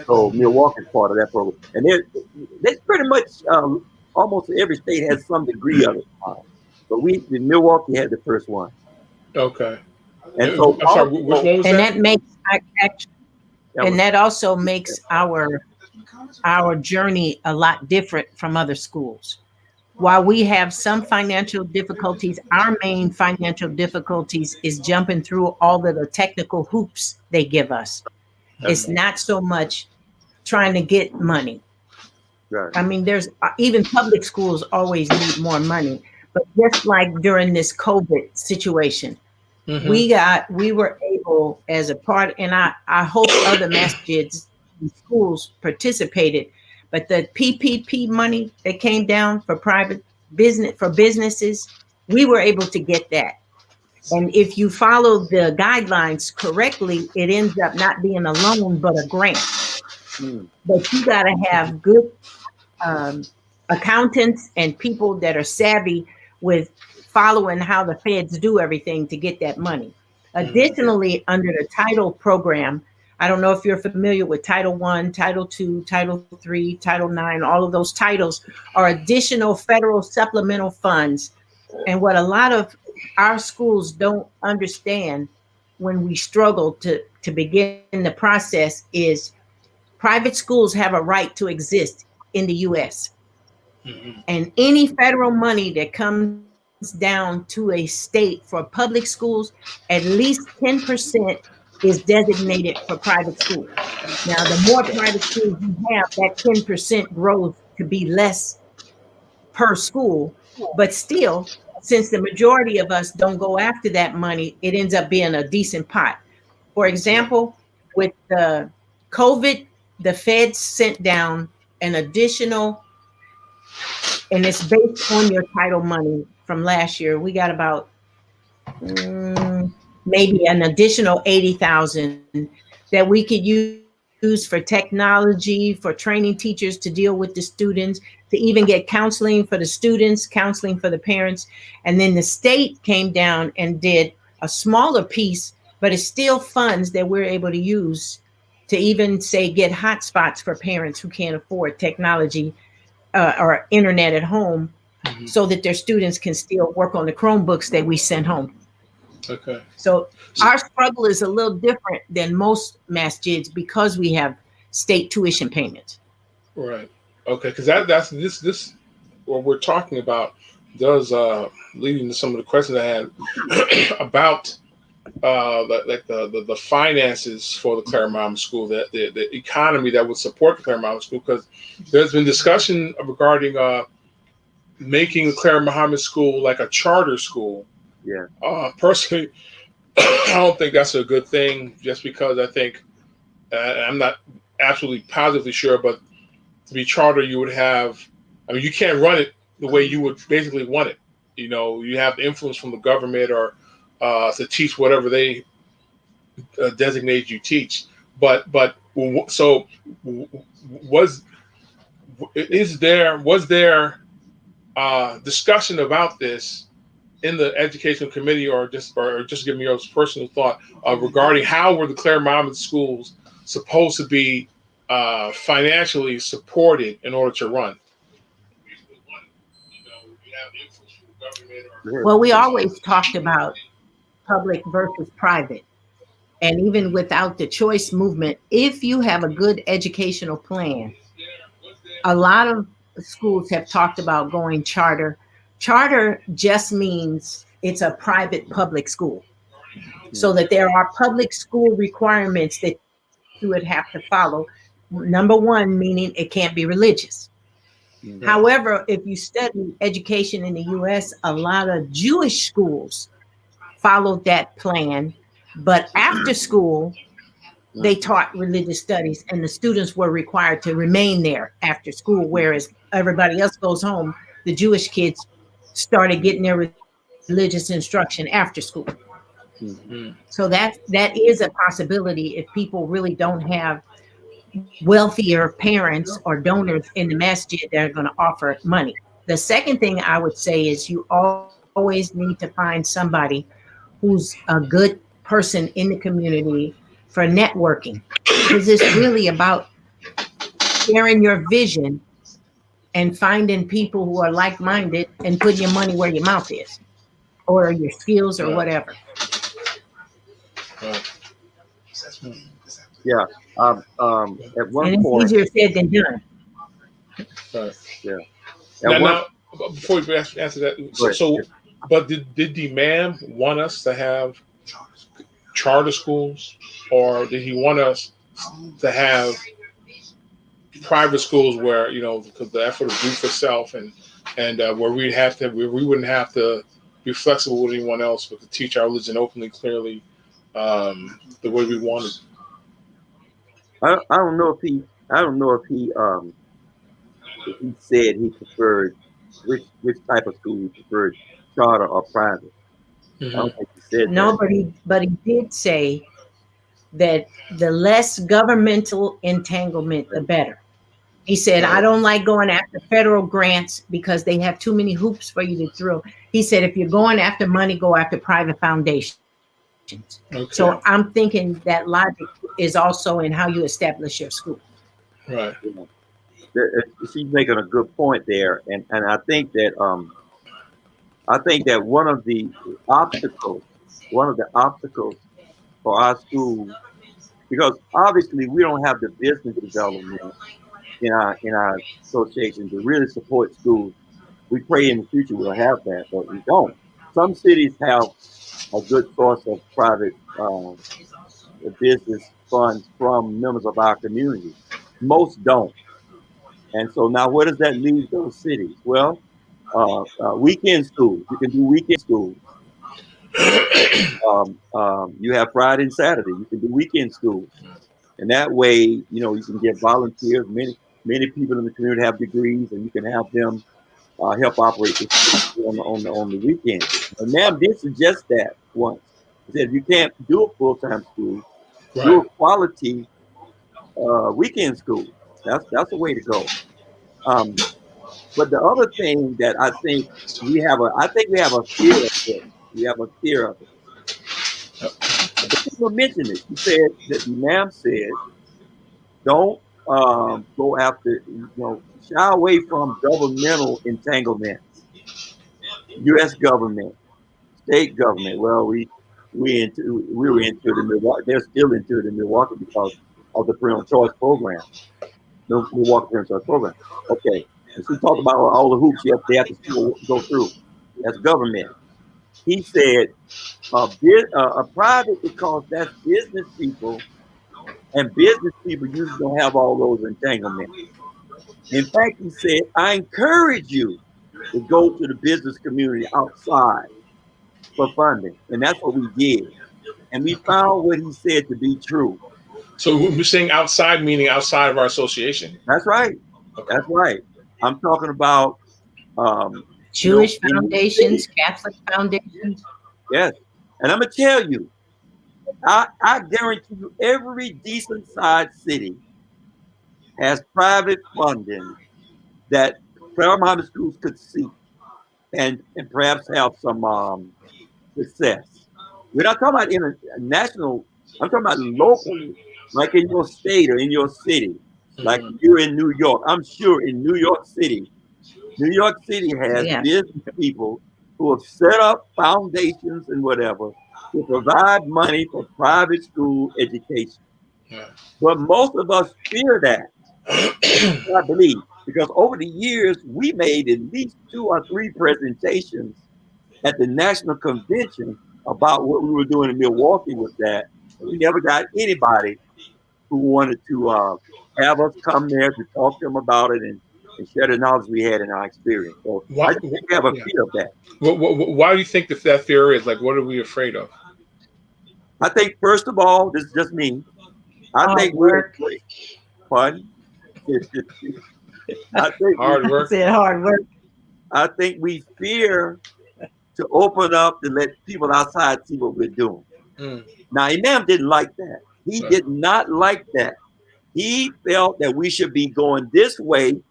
S7: So Milwaukee's part of that program. And there's pretty much almost every state has some degree of it. But Milwaukee had the first one.
S3: Okay.
S7: And so
S3: I'm sorry, which one was
S6: And
S3: that?
S6: that makes and that also makes our journey a lot different from other schools. While we have some financial difficulties, our main financial difficulties is jumping through all of the technical hoops they give us. It's not so much trying to get money.
S7: Right.
S6: I mean, there's even public schools always need more money, but just like during this COVID situation, we were able as a part, and I hope other masjids and schools participated, but the PPP money that came down for businesses, we were able to get that. And if you follow the guidelines correctly, it ends up not being a loan, but a grant. But you got to have good accountants and people that are savvy with following how the feds do everything to get that money. Additionally, under the Title program, I don't know if you're familiar with Title I, Title II, Title III, Title IX, all of those titles are additional federal supplemental funds. And what a lot of our schools don't understand when we struggle to begin the process is private schools have a right to exist in the U.S. And any federal money that comes down to a state for public schools, at least 10% is designated for private schools. Now, the more private schools you have, that 10% grows to be less per school, but still, since the majority of us don't go after that money, it ends up being a decent pot. For example, with the COVID, the feds sent down an additional, and it's based on your title money from last year. We got about maybe an additional 80,000 that we could use for technology, for training teachers to deal with the students, to even get counseling for the students, counseling for the parents. And then the state came down and did a smaller piece, but it's still funds that we're able to use to even say get hotspots for parents who can't afford technology or internet at home, so that their students can still work on the Chromebooks that we sent home.
S3: Okay.
S6: So our struggle is a little different than most masjids because we have state tuition payments.
S3: Right. Okay. Because that's this what we're talking about does lead into some of the questions I had about the finances for the Clara Muhammad School, that the economy that would support the Clara Muhammad School, because there's been discussion regarding making the Clara Muhammad School like a charter school.
S7: Yeah.
S3: Personally, I don't think that's a good thing, just because I think I'm not absolutely positively sure, but to be charter, you would have, I mean, you can't run it the way you would basically want it. You know, you have influence from the government or to teach whatever they designate you teach. But so was there discussion about this in the educational committee, or just give me your personal thought regarding how were the Clara Muhammad schools supposed to be financially supported in order to run?
S6: Well, we always talked about public versus private. And even without the choice movement, if you have a good educational plan, a lot of schools have talked about going charter. Charter just means it's a private public school, so that there are public school requirements that you would have to follow. Number one, meaning it can't be religious. Mm-hmm. However, if you study education in the U.S., a lot of Jewish schools followed that plan. But after school, they taught religious studies, and the students were required to remain there after school, whereas everybody else goes home. The Jewish kids started getting their religious instruction after school. So that is a possibility if people really don't have wealthier parents or donors in the masjid that are going to offer money. The second thing I would say is you always need to find somebody who's a good person in the community for networking, because it's really about sharing your vision and finding people who are like-minded and putting your money where your mouth is, or your skills, or whatever.
S7: Yeah. At one
S6: and
S7: point,
S6: it's easier said than done.
S7: Yeah.
S3: Now, before you answer that, but did the Imam want us to have charter schools, or did he want us to have private schools where, because the effort of do for self, and where we wouldn't have to be flexible with anyone else, but to teach our religion openly, clearly, the way we wanted?
S7: I don't know if he said he preferred which type of school he preferred, charter or private. I don't think he said that.
S6: But he did say that the less governmental entanglement, the better. He said, I don't like going after federal grants because they have too many hoops for you to through. He said, if you're going after money, go after private foundations. Okay. So I'm thinking that logic is also in how you establish your school.
S3: Right.
S7: She's making a good point there, and I think that one of the obstacles for our school, because obviously we don't have the business development in our association to really support schools. We pray in the future we'll have that, but we don't. Some cities have a good source of private business funds from members of our community. Most don't. And so now where does that leave those cities? Well, weekend schools. You can do weekend schools. You have Friday and Saturday. You can do weekend schools. And that way, you can get volunteers. Many people in the community have degrees, and you can have them help operate the school on the weekend. And ma'am did suggest that once. She said, if you can't do a full-time school, do a quality weekend school. That's the way to go. But the other thing that I think we have a fear of it. We have a fear of it. People mentioned it. He said that the Imam said, don't go after, shy away from governmental entanglements. U.S. government, state government. Well, we were into it in Milwaukee. They're still into it in Milwaukee because of the parental choice program. The Milwaukee parental choice program. Okay. And she talked about all the hoops they have to go through. That's government. He said a private, because that's business people, and business people usually don't have all those entanglements. In fact, he said, I encourage you to go to the business community outside for funding. And that's what we did. And we found what he said to be true.
S3: So we're saying outside, meaning outside of our association?
S7: That's right. Okay. That's right. I'm talking about
S6: Jewish foundations, Catholic foundations.
S7: Yes. And I'm going to tell you, I guarantee you every decent sized city has private funding that Clara Muhammad schools could seek and perhaps have some success. We're not talking about international, I'm talking about locally, like in your state or in your city, like you're in New York. I'm sure in New York City has business people who have set up foundations and whatever to provide money for private school education. Yeah. But most of us fear that, I believe, because over the years, we made at least 2 or 3 presentations at the national convention about what we were doing in Milwaukee with that. We never got anybody who wanted to have us come there to talk to them about it and and share the knowledge we had in our experience. So
S3: Why,
S7: I think we have a
S3: yeah.
S7: fear of that.
S3: Why do you think that fear is? Like, what are we afraid of?
S7: I think, first of all, this is just me. I think we're afraid. Pardon? I think
S3: Hard work.
S6: I said hard work.
S7: I think we fear to open up and let people outside see what we're doing.
S3: Mm.
S7: Now, Imam didn't like that. He did not like that. He felt that we should be going this way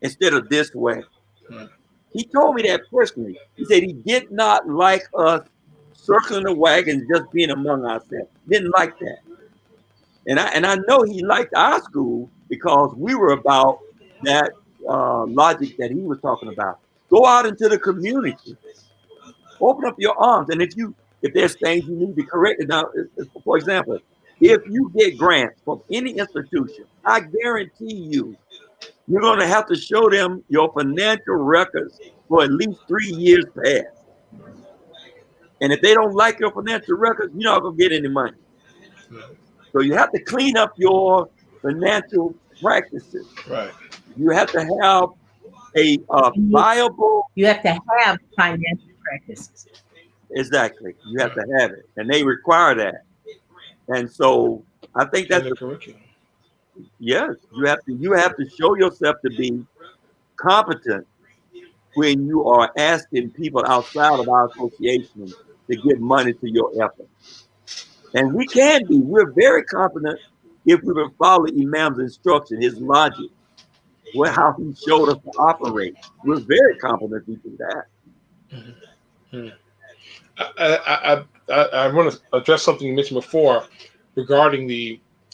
S7: instead of this way.
S3: Mm.
S7: He told me that personally. He said he did not like us circling the wagons, just being among ourselves. Didn't like that. And I know he liked our school because we were about that logic that he was talking about. Go out into the community. Open up your arms. And if there's things you need to correct it. Now, for example, if you get grants from any institution, I guarantee you're going to have to show them your financial records for at least 3 years past. And if they don't like your financial records, you're not going to get any money. So you have to clean up your financial practices.
S3: Right.
S7: You have to have a viable.
S6: You have to have financial practices.
S7: Exactly. You have to have it. And they require that. And so I think that's
S3: the curriculum.
S7: Yes, you have to show yourself to be competent when you are asking people outside of our association to give money to your effort. And we can be. We're very confident if we will follow Imam's instruction, his logic, how he showed us to operate. We're very confident we do that.
S3: Mm-hmm. I want to address something you mentioned before regarding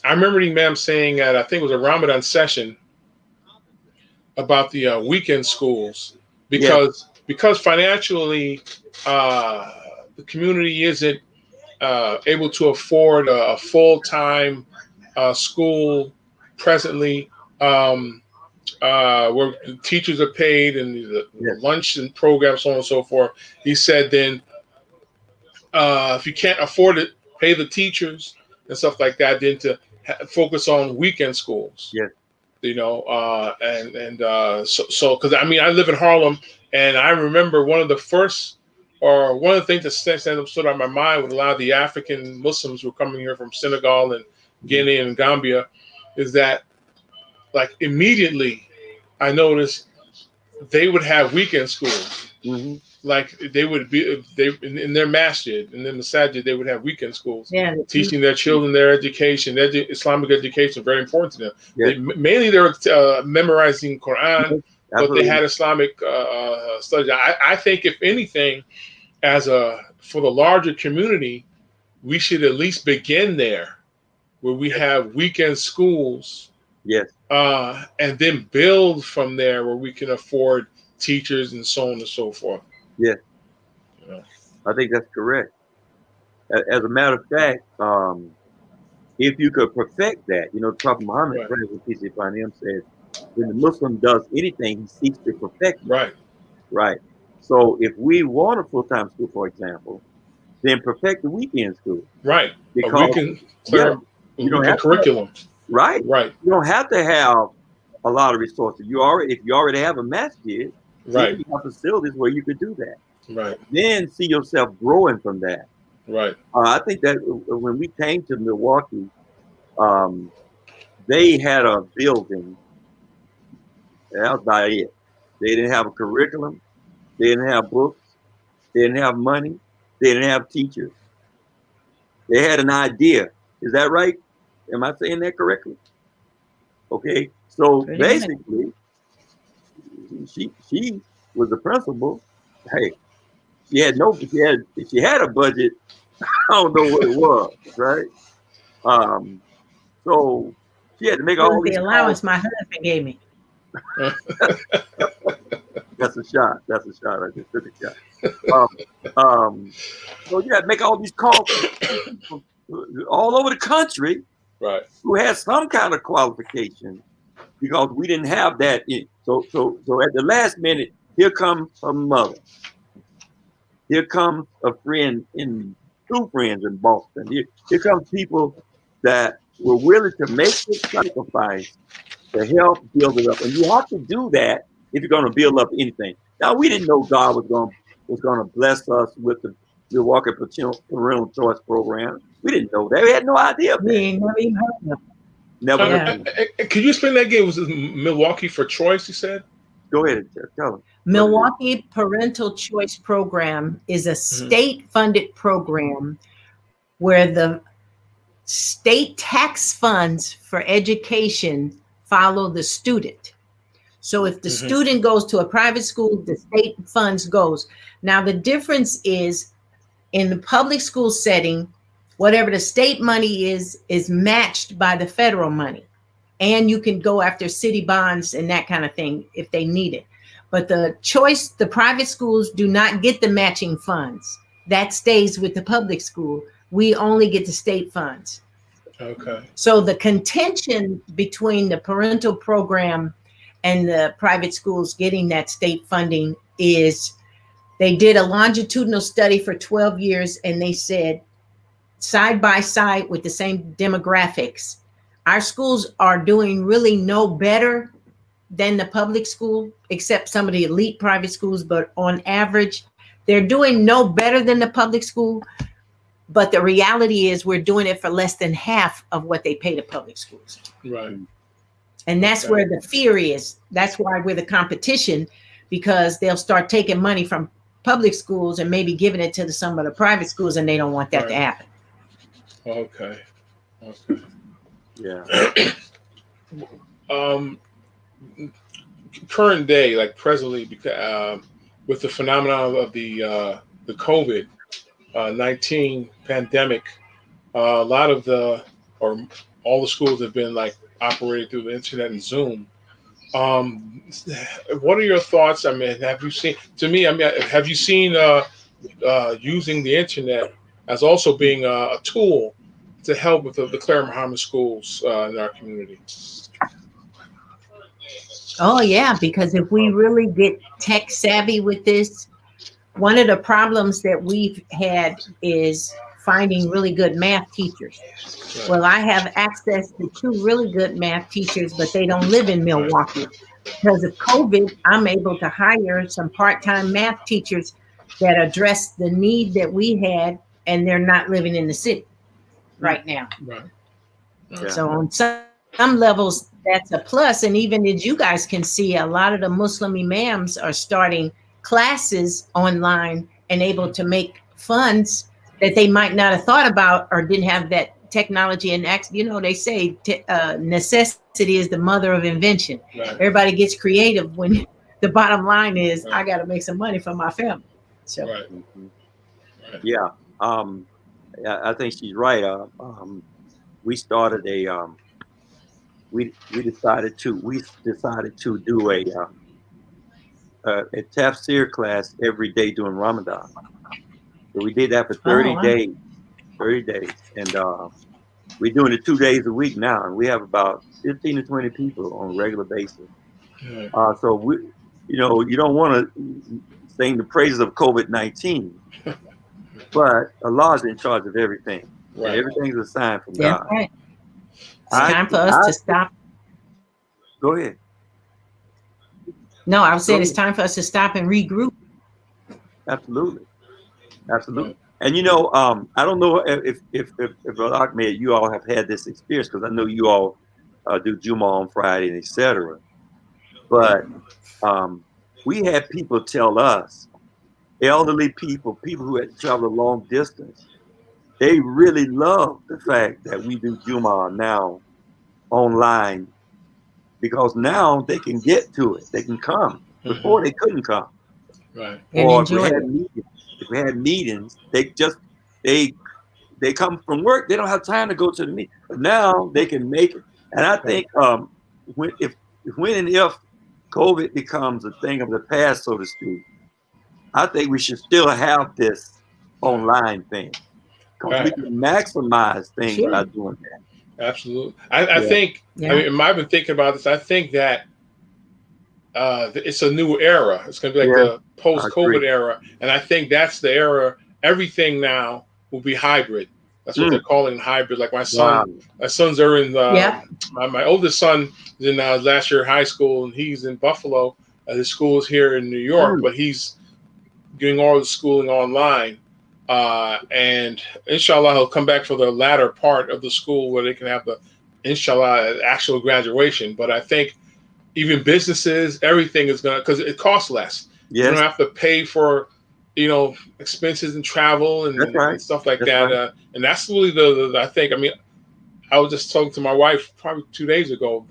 S3: I remember the Imam saying at, I think it was a Ramadan session, about the weekend schools, because financially the community isn't able to afford a full-time school presently, where the teachers are paid and the lunch and programs, so on and so forth. He said then, if you can't afford it, pay the teachers and stuff like that, then to focus on weekend schools.
S7: Yes.
S3: You know, so because I mean, I live in Harlem, and I remember one of the things that stood out in my mind with a lot of the African Muslims who were coming here from Senegal and Guinea and Gambia, is that like immediately I noticed they would have weekend schools.
S7: Mm-hmm.
S3: Like they would be in their masjid, and then the sajid they would have weekend schools, teaching their children their education, Islamic education, very important to them.
S7: Yes.
S3: Mainly they were memorizing Quran, but they had Islamic studies. I think if anything, for the larger community, we should at least begin there, where we have weekend schools.
S7: Yes.
S3: And then build from there where we can afford teachers and so on and so forth.
S7: Yes. Yeah. I think that's correct. As a matter of fact, if you could perfect that, Prophet Muhammad, peace be upon him, says, when the Muslim does anything, he seeks to perfect it.
S3: Right.
S7: Right. So if we want a full-time school, for example, then perfect the weekend school.
S3: Right.
S7: Because
S3: you don't have curriculum.
S7: Right.
S3: Right.
S7: You don't have to have a lot of resources. If you already have a masjid,
S3: right,
S7: you have facilities where you could do that.
S3: Right.
S7: Then see yourself growing from that.
S3: Right.
S7: I think that when we came to Milwaukee, they had a building. That was about it. They didn't have a curriculum. They didn't have books. They didn't have money. They didn't have teachers. They had an idea. Is that right? Am I saying that correctly? Okay. So basically, she was the principal. Hey, she had a budget. I don't know what it was, right? So she had to make all these
S6: allowance my husband gave me.
S7: That's a shot. I just took a shot. So you had to make all these calls from all over the country,
S3: right?
S7: Who had some kind of qualification, because we didn't have that. So at the last minute, here comes a mother. Here comes a friend, two friends in Boston. Here comes people that were willing to make the sacrifice to help build it up. And you have to do that if you're going to build up anything. Now, we didn't know God was going to bless us with the Milwaukee Parental Choice Program. We didn't know that. We had no idea of that.
S6: We ain't never even heard of it.
S7: Never.
S6: Yeah.
S3: Can you explain that again? Was it Milwaukee for Choice, you said?
S7: Go ahead, tell them.
S6: Milwaukee Parental Choice Program is a state-funded program where the state tax funds for education follow the student. So if the student goes to a private school, the state funds goes. Now, the difference is in the public school setting, whatever the state money is matched by the federal money. And you can go after city bonds and that kind of thing if they need it. But the private schools do not get the matching funds. That stays with the public school. We only get the state funds.
S3: Okay.
S6: So the contention between the parental program and the private schools getting that state funding is they did a longitudinal study for 12 years, and they said side by side with the same demographics, our schools are doing really no better than the public school, except some of the elite private schools, but on average, they're doing no better than the public school. But the reality is we're doing it for less than half of what they pay the public schools.
S3: Right.
S6: And that's where the fear is. That's why we're the competition, because they'll start taking money from public schools and maybe giving it to some of the private schools, and they don't want that to happen.
S3: Okay.
S7: Yeah.
S3: Current day, like presently, because with the phenomenon of the COVID-19 pandemic, a lot of all the schools have been like operated through the internet and Zoom. What are your thoughts? I mean, have you seen using the internet as also being a tool to help with the Clara Muhammad schools in our community?
S6: Oh, yeah, because if we really get tech savvy with this, one of the problems that we've had is finding really good math teachers. Right. Well, I have access to 2 really good math teachers, but they don't live in Milwaukee. Because of COVID, I'm able to hire some part-time math teachers that address the need that we had, and they're not living in the city right now.
S3: Right.
S7: Yeah.
S6: So on some levels, that's a plus. And even as you guys can see, a lot of the Muslim imams are starting classes online and able to make funds that they might not have thought about or didn't have that technology. And they say necessity is the mother of invention. Right. Everybody gets creative when the bottom line is I got to make some money for my family. So
S7: yeah, I think she's right. We started we decided to do a tafsir class every day during Ramadan. So we did that for 30 days. 30 days, and we're doing it 2 days a week now, and we have about 15 to 20 people on a regular basis. So we, you don't want to sing the praises of COVID-19, but Allah's in charge of everything. Right. Everything's a sign from God.
S6: Right. It's time for us to stop.
S7: Go ahead.
S6: No, I was saying it's time for us to stop and regroup.
S7: Absolutely. And I don't know if Ahmed, you all have had this experience, because I know you all do Juma on Friday and etc. But we had people tell us, elderly people who had traveled a long distance, they really love the fact that we do Juma now online, because now they can get to it. They can come. Before they couldn't come.
S3: Right.
S7: Or if we had meetings, they come from work. They don't have time to go to the meeting. But now they can make it. And I think when and if COVID becomes a thing of the past, so to speak, I think we should still have this online thing, because we can maximize things by doing that.
S3: Absolutely. I think, I've been thinking about this. I think that it's a new era. It's going to be like the post-COVID era. And I think that's the era. Everything now will be hybrid. That's what they're calling hybrid. Like my sons are in my oldest son is in last year high school, and he's in Buffalo. His school is here in New York, but he's doing all the schooling online. And inshallah, he'll come back for the latter part of the school where they can have the, inshallah, actual graduation. But I think even businesses, everything is going to, because it costs less. Yes. You don't have to pay for, expenses and travel and stuff like that. Right. And that's really I think, I mean, I was just talking to my wife probably 2 days ago,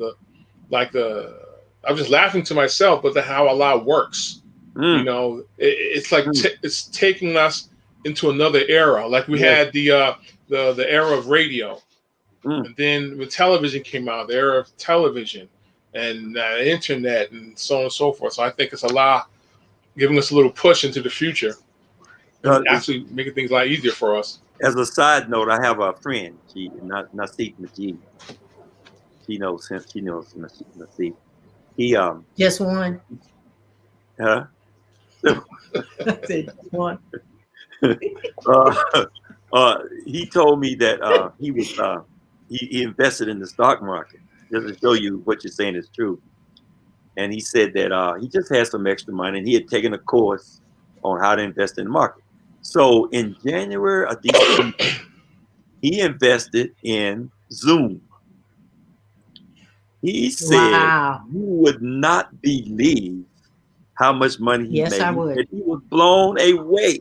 S3: I was just laughing to myself, but how Allah works. It's like it's taking us into another era. Like we had the era of radio, and then when television came out, the era of television and internet and so on and so forth. So I think it's Allah giving us a little push into the future, and actually making things a lot easier for us.
S7: As a side note, I have a friend, Nasib Majid. She knows him. She knows Nasib. He
S6: just one.
S7: Huh?
S6: One.
S7: He told me that he was he invested in the stock market, just to show you what you're saying is true. And he said that he just had some extra money, and he had taken a course on how to invest in the market. So in January of this year, he invested in Zoom. He said you would not believe how much money he made.
S6: Yes, I would.
S7: And he was blown away.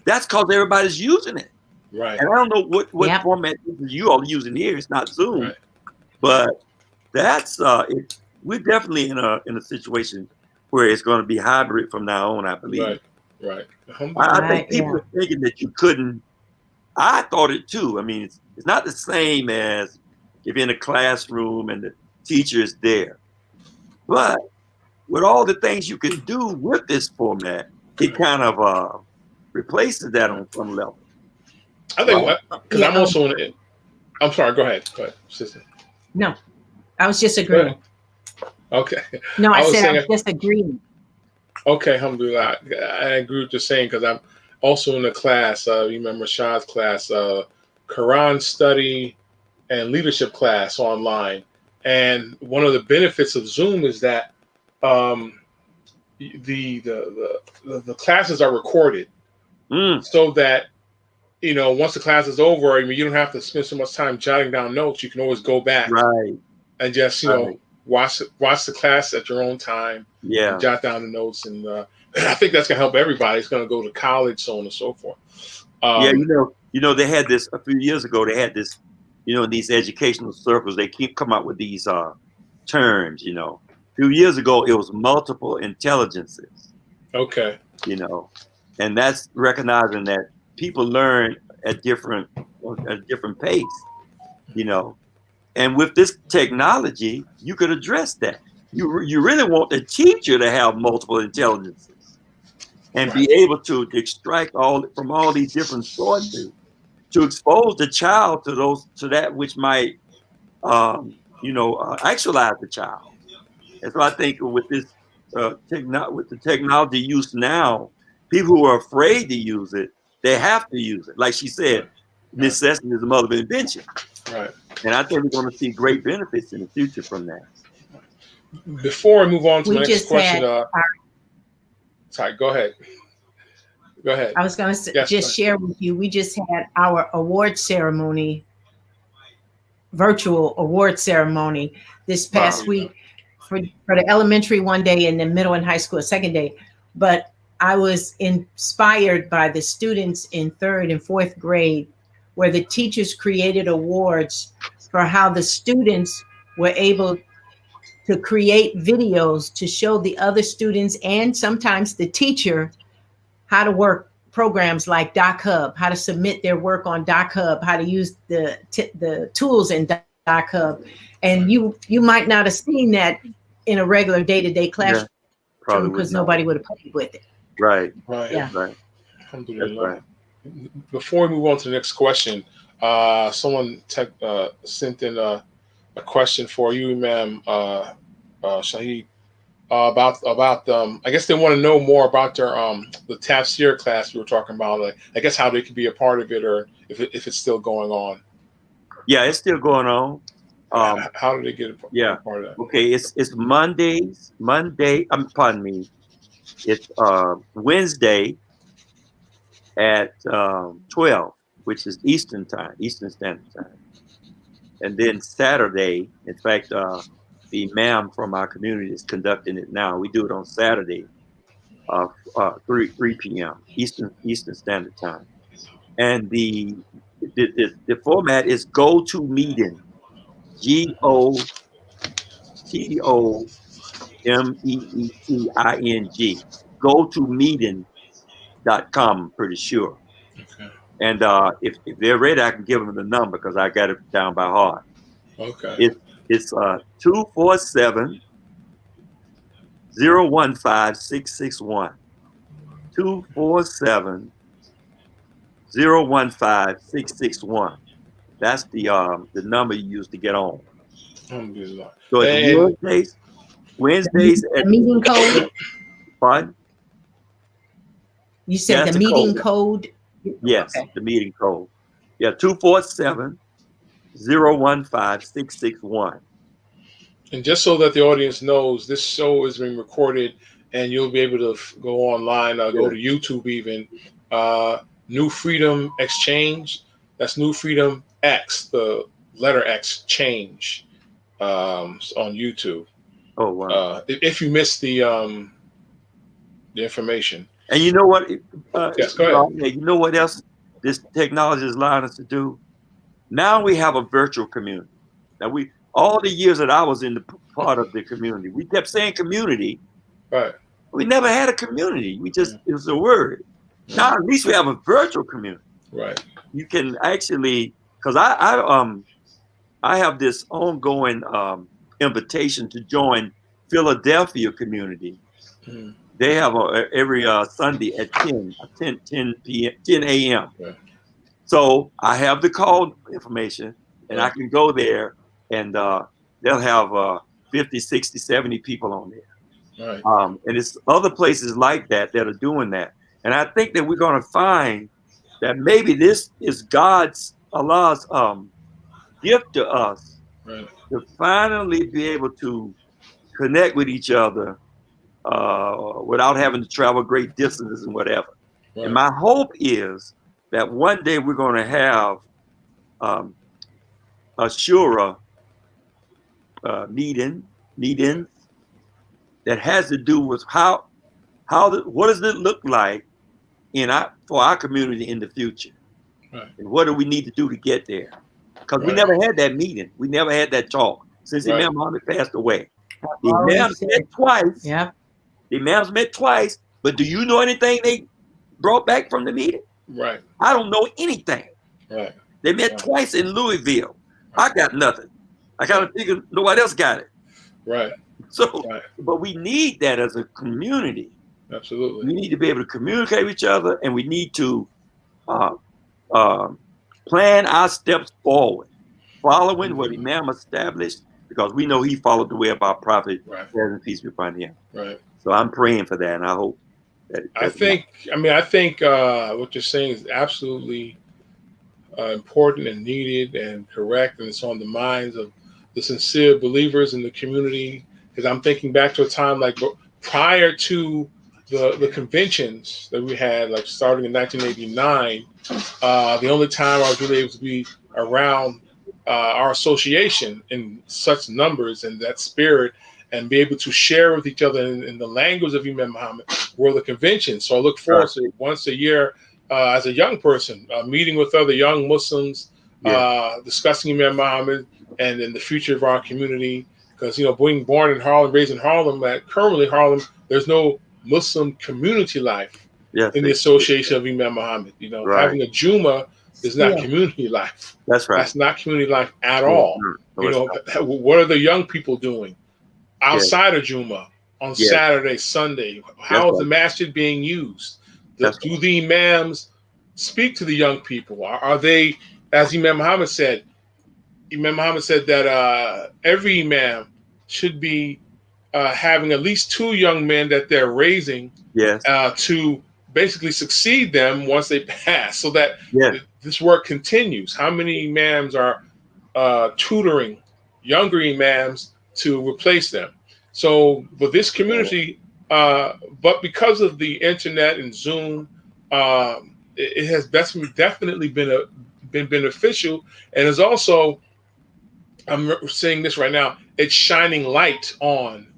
S7: That's because everybody's using it.
S3: Right.
S7: And I don't know what format you all are using here. It's not Zoom. But that's we're definitely in a situation where it's going to be hybrid from now on, I believe.
S3: Right.
S7: I think people are thinking that you couldn't. I thought it too. I mean, it's not the same as if you're in a classroom and the teacher is there. But with all the things you can do with this format, it kind of replaces that on some level.
S3: I think because I'm also in it. I'm sorry. Go ahead, sister.
S6: No, I was just agreeing.
S3: Okay.
S6: No, I said I was just agreeing.
S3: Okay, alhamdulillah. I agree with what you're saying because I'm also in a class. You remember Rashad's class, Quran study and leadership class online. And one of the benefits of Zoom is that the classes are recorded, so that once the class is over, I mean, you don't have to spend so much time jotting down notes. You can always go back, and just watch the class at your own time. And jot down the notes, and I think that's gonna help everybody. It's gonna go to college, so on and so forth.
S7: They had this a few years ago. They had this, in these educational circles, they keep coming out with these terms. A few years ago, it was multiple intelligences.
S3: Okay.
S7: And that's recognizing that people learn at different pace. And with this technology, you could address that. You really want the teacher to have multiple intelligences and be able to extract from all these different sources to expose the child to that which might actualize the child. And so I think with this with the technology used now, people who are afraid to use it, they have to use it. Like she said, necessity is the mother of invention.
S3: Right.
S7: And I think we're going to see great benefits in the future from that.
S3: Before I move on to the next question, sorry, go ahead. Go ahead.
S6: I was going to share with you, we just had our award ceremony, virtual award ceremony this past week for the elementary one day and the middle and high school a second day. But I was inspired by the students in 3rd and 4th grade, where the teachers created awards for how the students were able to create videos to show the other students and sometimes the teacher how to work programs like DocHub, how to submit their work on DocHub, how to use the tools in DocHub. And you might not have seen that in a regular day-to-day classroom because nobody would have played with it.
S7: Right.
S6: Yeah.
S7: Right.
S3: Alhamdulillah. Before we move on to the next question, someone sent in a question for you, Imam Shaheed. about I guess they want to know more about their the tafsir class we were talking about. Like, I guess how they could be a part of it, or if it's still going on.
S7: Yeah, it's still going on.
S3: How do they get a part of that?
S7: Okay, it's Mondays. Pardon me. It's Wednesday at 12, which is Eastern Standard Time, and then Saturday. In fact, the imam from our community is conducting it now. We do it on Saturday, 3 p.m. Eastern Standard Time, and the format is go to meeting. GOTOMEETING. Go to meeting.com, I'm pretty sure.
S3: Okay.
S7: And if they're ready, I can give them the number because I got it down by heart.
S3: Okay.
S7: It's 247-015-661. 247-015-661. That's the number you use to get on. So it's Wednesdays
S6: the meeting code.
S7: Pardon?
S6: You said the meeting code.
S7: Yes,
S6: okay.
S7: The meeting code. Yeah, 247-015-661.
S3: And just so that the audience knows, this show is being recorded, and you'll be able to go online, go to YouTube even. New Freedom Exchange. That's New Freedom X, the letter X change, on YouTube.
S7: Oh wow!
S3: If you missed the information.
S7: And you know what?
S3: Yes, go ahead.
S7: You know what else this technology is allowing us to do? Now we have a virtual community. Now all the years that I was in the part of the community, we kept saying community.
S3: Right.
S7: We never had a community. It was a word. Now at least we have a virtual community.
S3: Right.
S7: You can actually, because I have this ongoing invitation to join Philadelphia community.
S3: Mm.
S7: They have every Sunday at 10 a.m.
S3: Okay.
S7: So I have the call information, and I can go there, and they'll have 50, 60, 70 people on there.
S3: Right.
S7: And it's other places like that are doing that. And I think that we're going to find that maybe this is Allah's gift to us,
S3: right,
S7: to finally be able to connect with each other without having to travel great distances and whatever. Right. And my hope is that one day we're going to have a shura meetings that has to do with what does it look like for our community in the future, right, and what do we need to do to get there? Because we never had that meeting, we never had that talk since Imam Mohammed passed away. The imams met twice. Yeah, the imams met twice. But do you know anything they brought back from the meeting? Right. I don't know anything. Right. They met twice in Louisville. I got nothing. I kind of figured nobody else got it. Right. So, but we need that as a community. Absolutely. We need to be able to communicate with each other, and we need to plan our steps forward, following what Imam established, because we know he followed the way of our prophet, and peace be upon him. Right. So I'm praying for that, and I hope that. I think what you're saying is absolutely important and needed and correct, and it's on the minds of the sincere believers in the community. Because I'm thinking back to a time like prior to the conventions that we had, like starting in 1989. The only time I was really able to be around our association in such numbers and that spirit, and be able to share with each other in the language of Imam Muhammad were the conventions. So I look forward to once a year as a young person, meeting with other young Muslims, discussing Imam Muhammad and in the future of our community. Because, being born in Harlem, raised in Harlem, currently Harlem, there's no Muslim community life in the association of Imam Muhammad. Having a Juma is not community life. That's right. That's not community life at all. What are the young people doing outside of Juma on Saturday, Sunday? How is the masjid being used? Do the imams speak to the young people? Are they, as Imam Muhammad said that every imam should be
S3: having at least 2 young men that they're raising
S7: Yes.
S3: To basically succeed them once they pass, so that
S7: Yes.
S3: this work continues. How many imams are tutoring younger imams to replace them? So, but this community, but because of the internet and Zoom, it has definitely been beneficial, and is also, I'm saying this right now, it's shining light on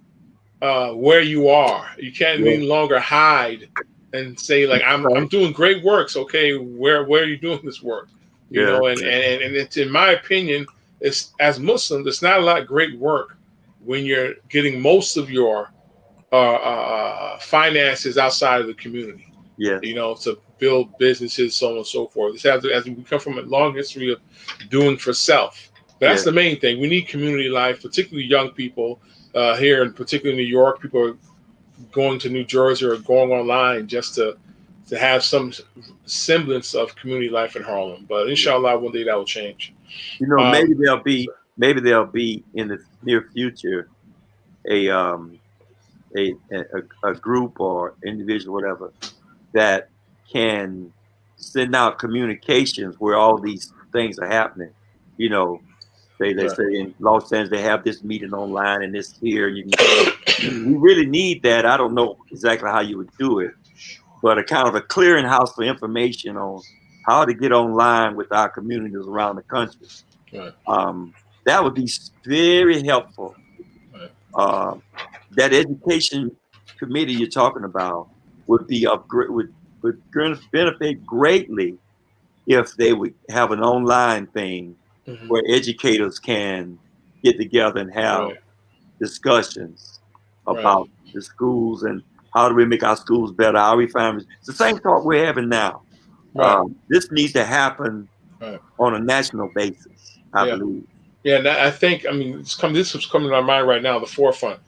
S3: where you are. You can't
S7: Yes.
S3: any longer hide and say like I'm doing great works. Okay, where are you doing this work? You know, and it's, in my opinion, it's, as Muslims, it's not a lot of great work when you're getting most of your finances outside of the community.
S7: Yeah.
S3: You know, to build businesses, so on and so forth. This as we come from a long history of doing for self. But that's the main thing. We need community life, particularly young people here, and particularly in New York. People are going to New Jersey or going online just to have some semblance of community life in Harlem. But inshallah, one day that will change.
S7: You know, maybe there'll be in the near future a group or individual, whatever, that can send out communications where all these things are happening. You know, they say in Los Angeles they have this meeting online and this here. You can, we really need that. I don't know exactly how you would do it, but a kind of a clearinghouse for information on how to get online with our communities around the country. That would be very helpful. That education committee you're talking about would be would benefit greatly if they would have an online thing where educators can get together and have discussions about the schools and how do we make our schools better, how we find it's the same talk we're having now. This needs to happen on a national basis, I believe.
S3: Yeah, and I think, I mean, this is coming to our mind right now, the forefront.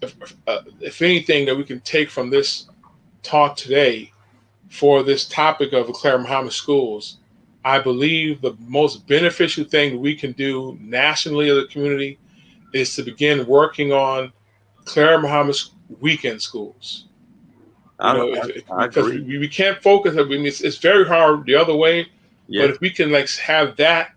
S3: If anything that we can take from this talk today for this topic of the Clara Muhammad schools, I believe the most beneficial thing we can do nationally as a community is to begin working on Clara Muhammad's weekend schools. You know, because we can't focus. I mean, it's very hard the other way. But if we can like have that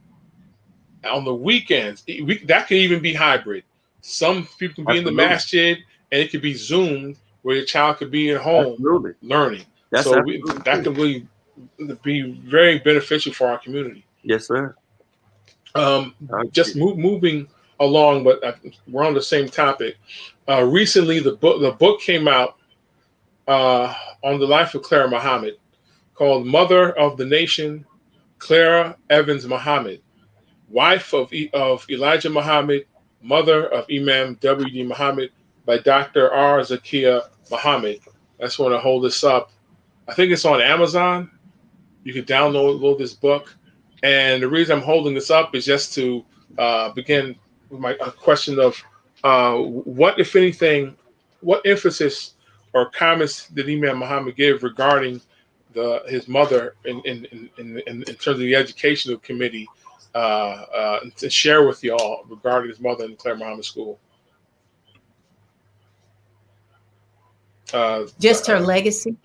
S3: on the weekends, that could even be hybrid. Some people can be in the masjid, and it could be Zoomed, where your child could be at home learning. That could really be very beneficial for our community.
S7: Yes, sir.
S3: Just moving along, but we're on the same topic. Recently, the book came out on the life of Clara Muhammad, called "Mother of the Nation, Clara Evans Muhammad, wife of Elijah Muhammad, mother of Imam W.D. Muhammad," by Dr. R. Zakiya Muhammad. I just want to hold this up. I think it's on Amazon. You can download this book. And the reason I'm holding this up is just to begin with a question of what, if anything, what emphasis or comments did Imam Muhammad give regarding his mother in terms of the educational committee to share with y'all regarding his mother in the Clara Muhammad School?
S6: Just her legacy.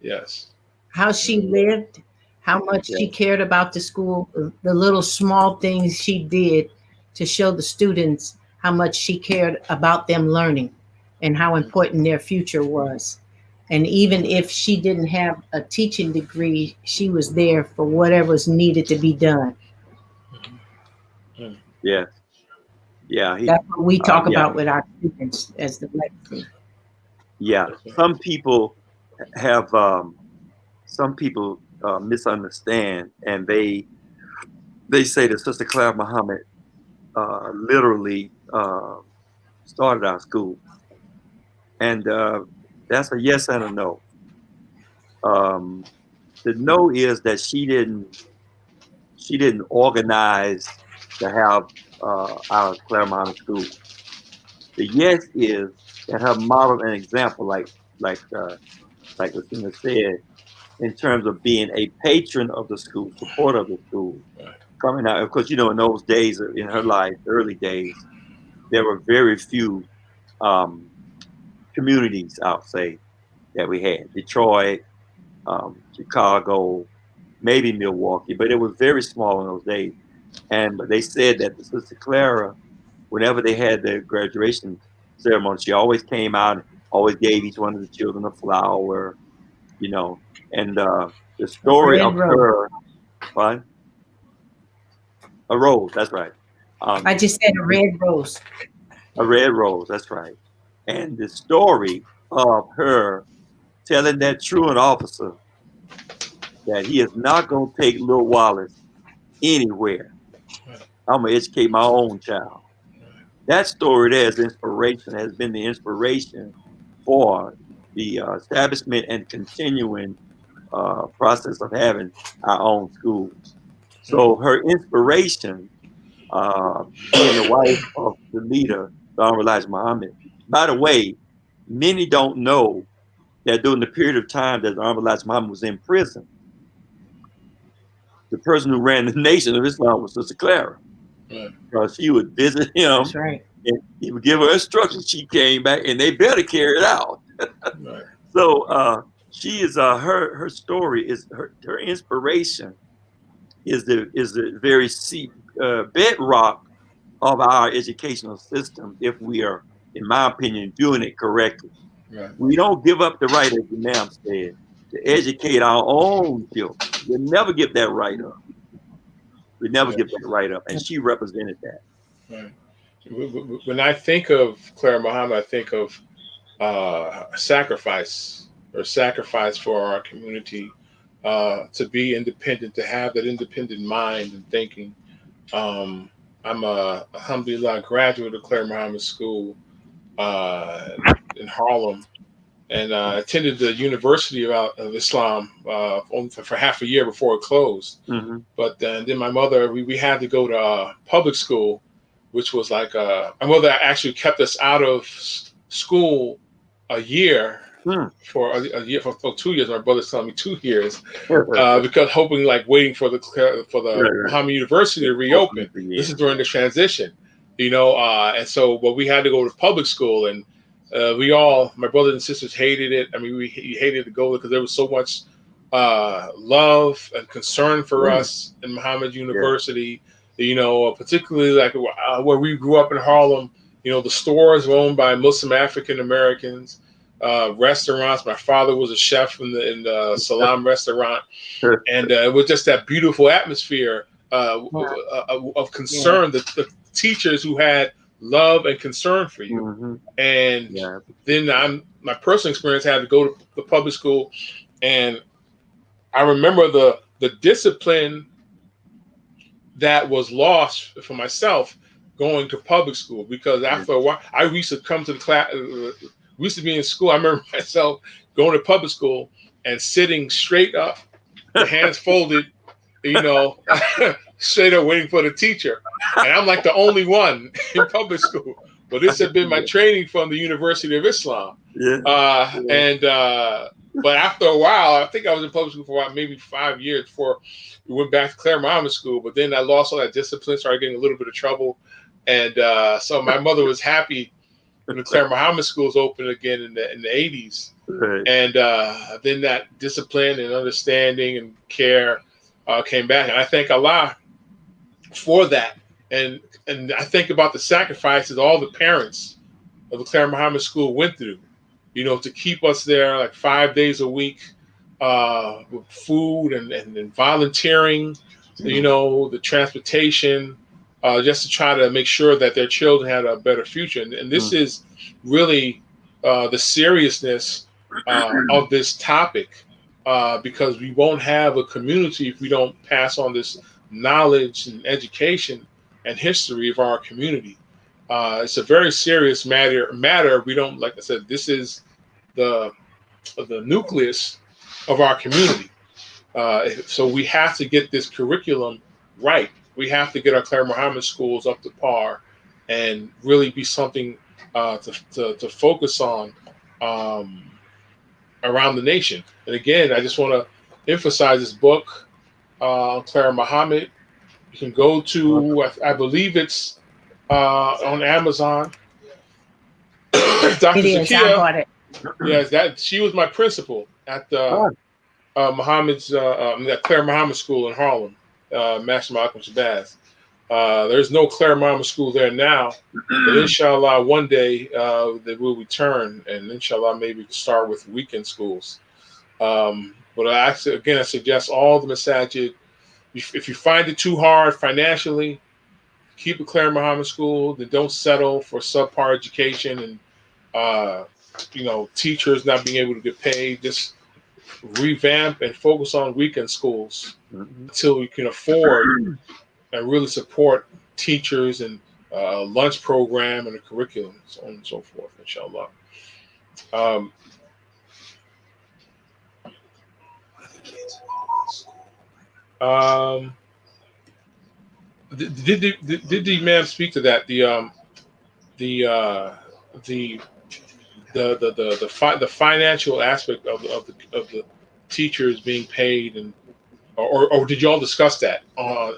S3: Yes.
S6: How she lived, how much she cared about the school, the little small things she did to show the students how much she cared about them learning and how important their future was. And even if she didn't have a teaching degree, she was there for whatever's needed to be done.
S7: Yeah. Yeah.
S6: That's what we talk about with our students as the legacy.
S7: Yeah. Some people have, misunderstand, and they say that Sister Clara Muhammad literally started our school. And that's a yes and a no. The no is that she didn't organize to have our Clara Muhammad school. The yes is that her model and example, like Lucina said, in terms of being a patron of the school, supporter of the school, coming out. Of course, you know, in those days, in her life, early days, there were very few communities, I'll say, that we had. Detroit, Chicago, maybe Milwaukee, but it was very small in those days. And they said that the Sister Clara, whenever they had their graduation ceremony, she always came out, always gave each one of the children a flower, you know. And the story of her, what? A rose, that's right.
S6: I just said a red rose.
S7: A red rose, that's right. And the story of her telling that truant officer that he is not going to take Lil Wallace anywhere. I'm going to educate my own child. That story there is inspiration, has been the inspiration for the establishment and continuing process of having our own schools. So her inspiration, being the wife of the leader, Elijah Muhammad. By the way, many don't know that during the period of time that Elijah Muhammad was in prison, the person who ran the Nation of Islam was Sister Clara. Because she would visit him. That's right. And he would give her instructions. She came back, and they better carry it out. Right. So she is her story is her inspiration is the very bedrock of our educational system. If we are, in my opinion, doing it correctly, right. We don't give up the right, as the Imam said, to educate our own children. We never give that right up. We never give that right up, and she represented that.
S3: Right. When I think of Clara Muhammad, I think of sacrifice for our community, to be independent, to have that independent mind and thinking. I'm a, alhamdulillah, graduate of Clara Muhammad School in Harlem, and attended the University of Islam only for half a year before it closed. Mm-hmm. But then my mother, we had to go to public school, which was like my mother actually kept us out of school a year. For a year, for 2 years. My brother's telling me 2 years, because waiting for the Mohammed University to reopen. This is during the transition, and so, but we had to go to public school, and my brothers and sisters hated it. I mean, we hated to go because there was so much love and concern for us in Mohammed University. Particularly where we grew up in Harlem. The stores were owned by Muslim African Americans. Restaurants. My father was a chef in the Salam restaurant, and it was just that beautiful atmosphere of concern. The teachers who had love and concern for you, mm-hmm. And then my personal experience had to go to the public school, and I remember the discipline that was lost for myself going to public school, because after a while I used to come to the class. We used to be in school. I remember myself going to public school and sitting straight up, the hands folded, straight up waiting for the teacher. And I'm like the only one in public school. But this had been my training from the University of Islam. But after a while, I think I was in public school for about maybe 5 years before we went back to Clara Muhammad School. But then I lost all that discipline, started getting a little bit of trouble. And so my mother was happy when the Clara Muhammad schools opened again in the 80s. Right. And then that discipline and understanding and care came back. And I thank Allah for that. And I think about the sacrifices all the parents of the Clara Muhammad School went through, to keep us there like 5 days a week with food and volunteering, the transportation, just to try to make sure that their children had a better future. And this is really the seriousness of this topic, because we won't have a community if we don't pass on this knowledge and education and history of our community. It's a very serious matter. We don't, like I said, this is the nucleus of our community. So we have to get this curriculum right. We have to get our Clara Muhammad schools up to par and really be something to focus on around the nation. And again, I just want to emphasize this book, Clara Muhammad. You can go to, I believe it's on Amazon. Dr.
S6: It is. I
S3: Zakia.
S6: bought it.
S3: Yes, she was my principal at Muhammad's that Clara Muhammad School in Harlem, Master Malcolm Shabazz. There's no Clara Muhammad School there now, but inshallah one day they will return, and inshallah maybe start with weekend schools. But I suggest all the masajid, if you find it too hard financially, keep a Clara Muhammad School. Then don't settle for subpar education and teachers not being able to get paid. Just revamp and focus on weekend schools until you can afford and really support teachers and a lunch program and a curriculum, so on and so forth, inshallah. Did the Imam speak to that? The financial aspect of the teachers being paid, and or did you all discuss that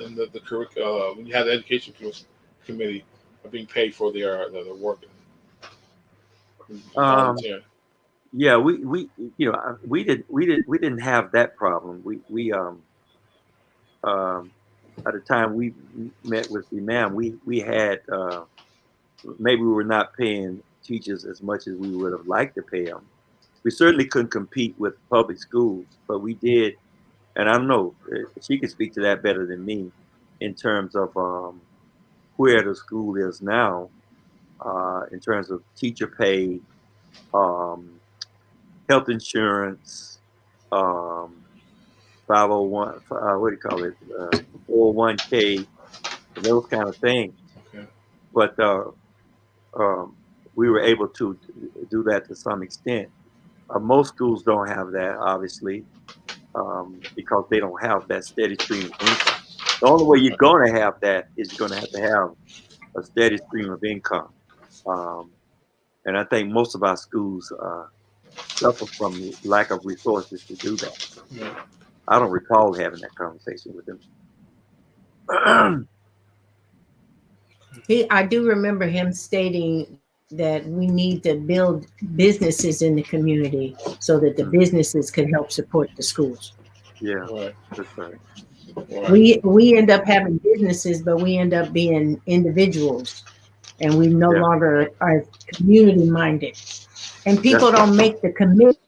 S3: in the curriculum when you had the education committee of being paid for their work?
S7: Yeah, we didn't have that problem. We by the time we met with the Imam, we had maybe we were not paying teachers as much as we would have liked to pay them. We certainly couldn't compete with public schools, but we did. And I don't know, she could speak to that better than me in terms of where the school is now, in terms of teacher pay, health insurance, 501, what do you call it, 401k, those kind of things.
S3: Okay.
S7: But we were able to do that to some extent. Most schools don't have that, obviously. Because they don't have that steady stream of income. The only way you're going to have that is you're going to have a steady stream of income. And I think most of our schools suffer from the lack of resources to do that.
S3: Yeah.
S7: I don't recall having that conversation with them.
S6: I do remember him stating that we need to build businesses in the community so that the businesses can help support the schools.
S7: Yeah,
S3: right.
S7: That's right.
S3: Right.
S6: We end up having businesses, but we end up being individuals, and we no longer are community minded. And people don't make the commitment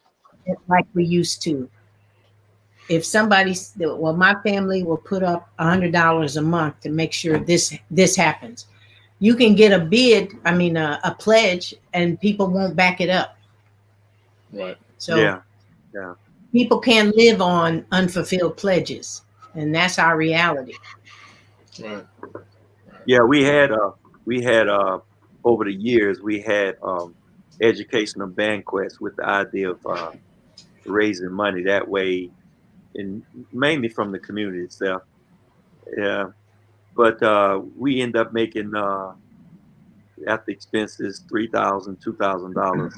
S6: like we used to. If my family will put up $100 a month to make sure this happens. You can get a pledge, and people won't back it up.
S3: Right.
S6: So people can't live on unfulfilled pledges, and that's our reality.
S3: Right.
S7: Yeah, we had over the years we had educational banquets with the idea of raising money that way, and mainly from the community itself. Yeah. But we end up making after expenses $3,000, $2,000.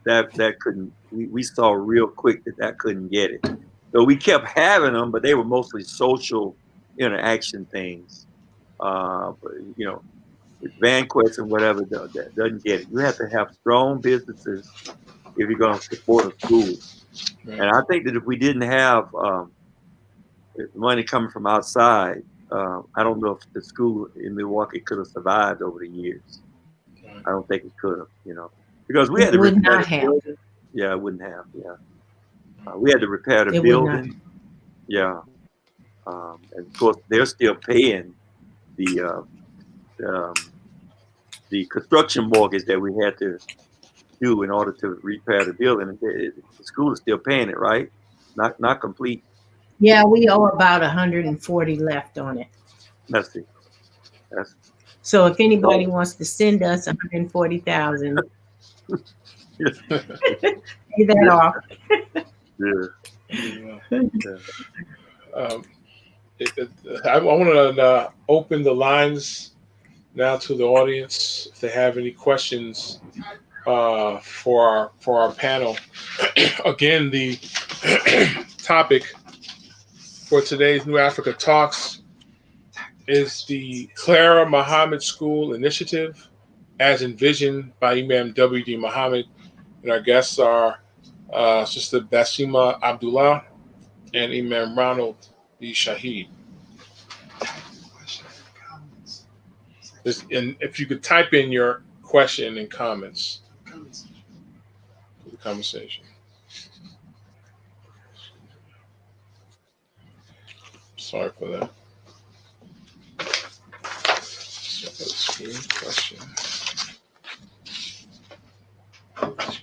S7: That couldn't. We saw real quick that couldn't get it. So we kept having them, but they were mostly social interaction things. With banquets and whatever that doesn't get it. You have to have strong businesses if you're going to support a school. Right. And I think that if we didn't have money coming from outside, I don't know if the school in Milwaukee could have survived over the years. Right. I don't think it could have, because we had to repair the building. Yeah, it wouldn't have. Yeah, we had to repair the building. Yeah, and of course they're still paying the construction mortgage that we had to do in order to repair the building. The school is still paying it, right? Not complete.
S6: Yeah, we owe about 140 left on it.
S7: Let's see.
S6: So if anybody wants to send us 140,000, pay that off.
S3: I want to open the lines now to the audience if they have any questions for our panel. Again, the topic for today's New Africa Talks is the Clara Muhammad School Initiative. as envisioned by Imam W.D. Mohammed. And our guests are Sister Basimah Abdullah and Imam Ronald B. Shaheed. And if you could type in your question and comments for the conversation. Sorry for that. Question.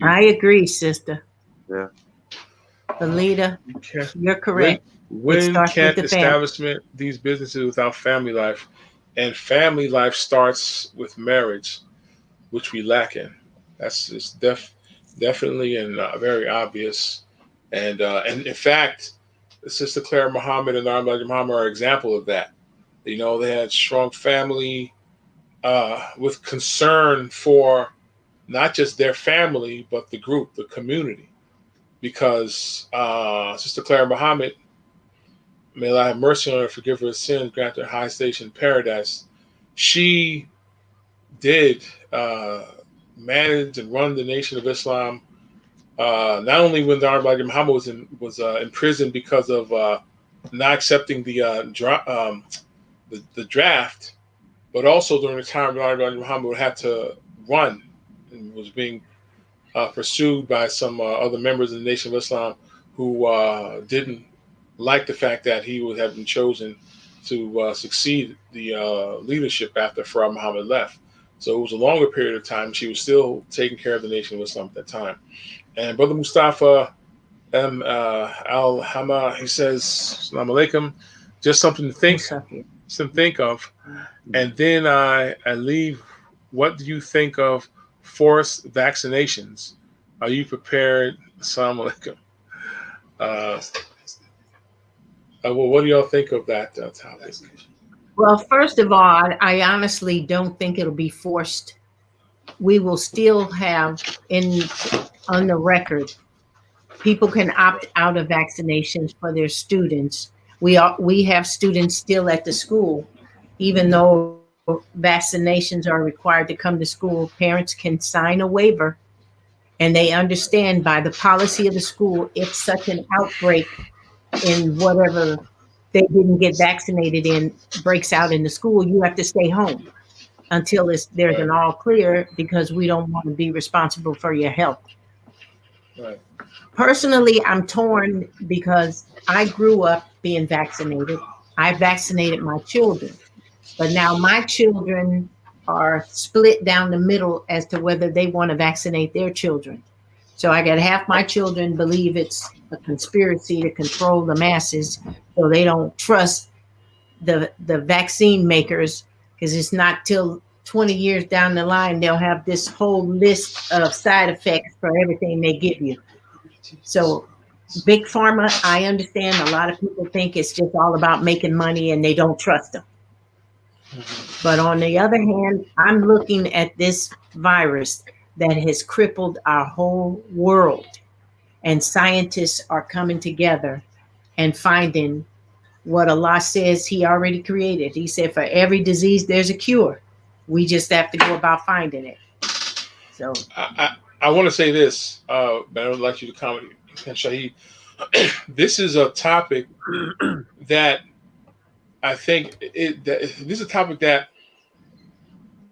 S6: I agree, sister.
S7: Yeah.
S6: Belita, you're correct.
S3: When can't establishment these businesses without family life? And family life starts with marriage, which we lack in. That's just definitely and very obvious. And in fact, Sister Clara Muhammad and Imam Muhammad are an example of that. You know, they had strong family with concern for not just their family, but the group, the community. Because Sister Clara Muhammad, may Allah have mercy on her, forgive her sins, grant her high station in paradise. She did manage and run the Nation of Islam, not only when the Honorable Muhammad was in prison because of not accepting the draft, but also during the time when Honorable Muhammad had to run and was being pursued by some other members of the Nation of Islam who didn't like the fact that he would have been chosen to succeed the leadership after Farah Muhammad left. So it was a longer period of time. She was still taking care of the Nation of Islam at that time. And Brother Mustafa Al-Hama, he says, Assalamu alaikum, just something to think of. And then I leave, what do you think of forced vaccinations? Are you prepared? Assalamu alaikum. Well, what do y'all think of that topic?
S6: Well, first of all, I honestly don't think it'll be forced. We will still have on the record, people can opt out of vaccinations for their students. We have students still at the school, even though vaccinations are required to come to school. Parents can sign a waiver, and they understand by the policy of the school, if such an outbreak in whatever they didn't get vaccinated in breaks out in the school, you have to stay home until there's an all clear, because we don't want to be responsible for your health.
S3: Right.
S6: Personally, I'm torn because I grew up being vaccinated. I vaccinated my children, but now my children are split down the middle as to whether they want to vaccinate their children. So I got half my children believe it's a conspiracy to control the masses, so they don't trust the vaccine makers, because it's not till 20 years down the line they'll have this whole list of side effects for everything they give you. So big pharma, I understand a lot of people think it's just all about making money and they don't trust them. But on the other hand, I'm looking at this virus that has crippled our whole world, and scientists are coming together and finding what Allah says He already created. He said, for every disease, there's a cure. We just have to go about finding it. So
S3: I want to say this, but I would like you to comment, Shaheed. This is a topic that I think this is a topic that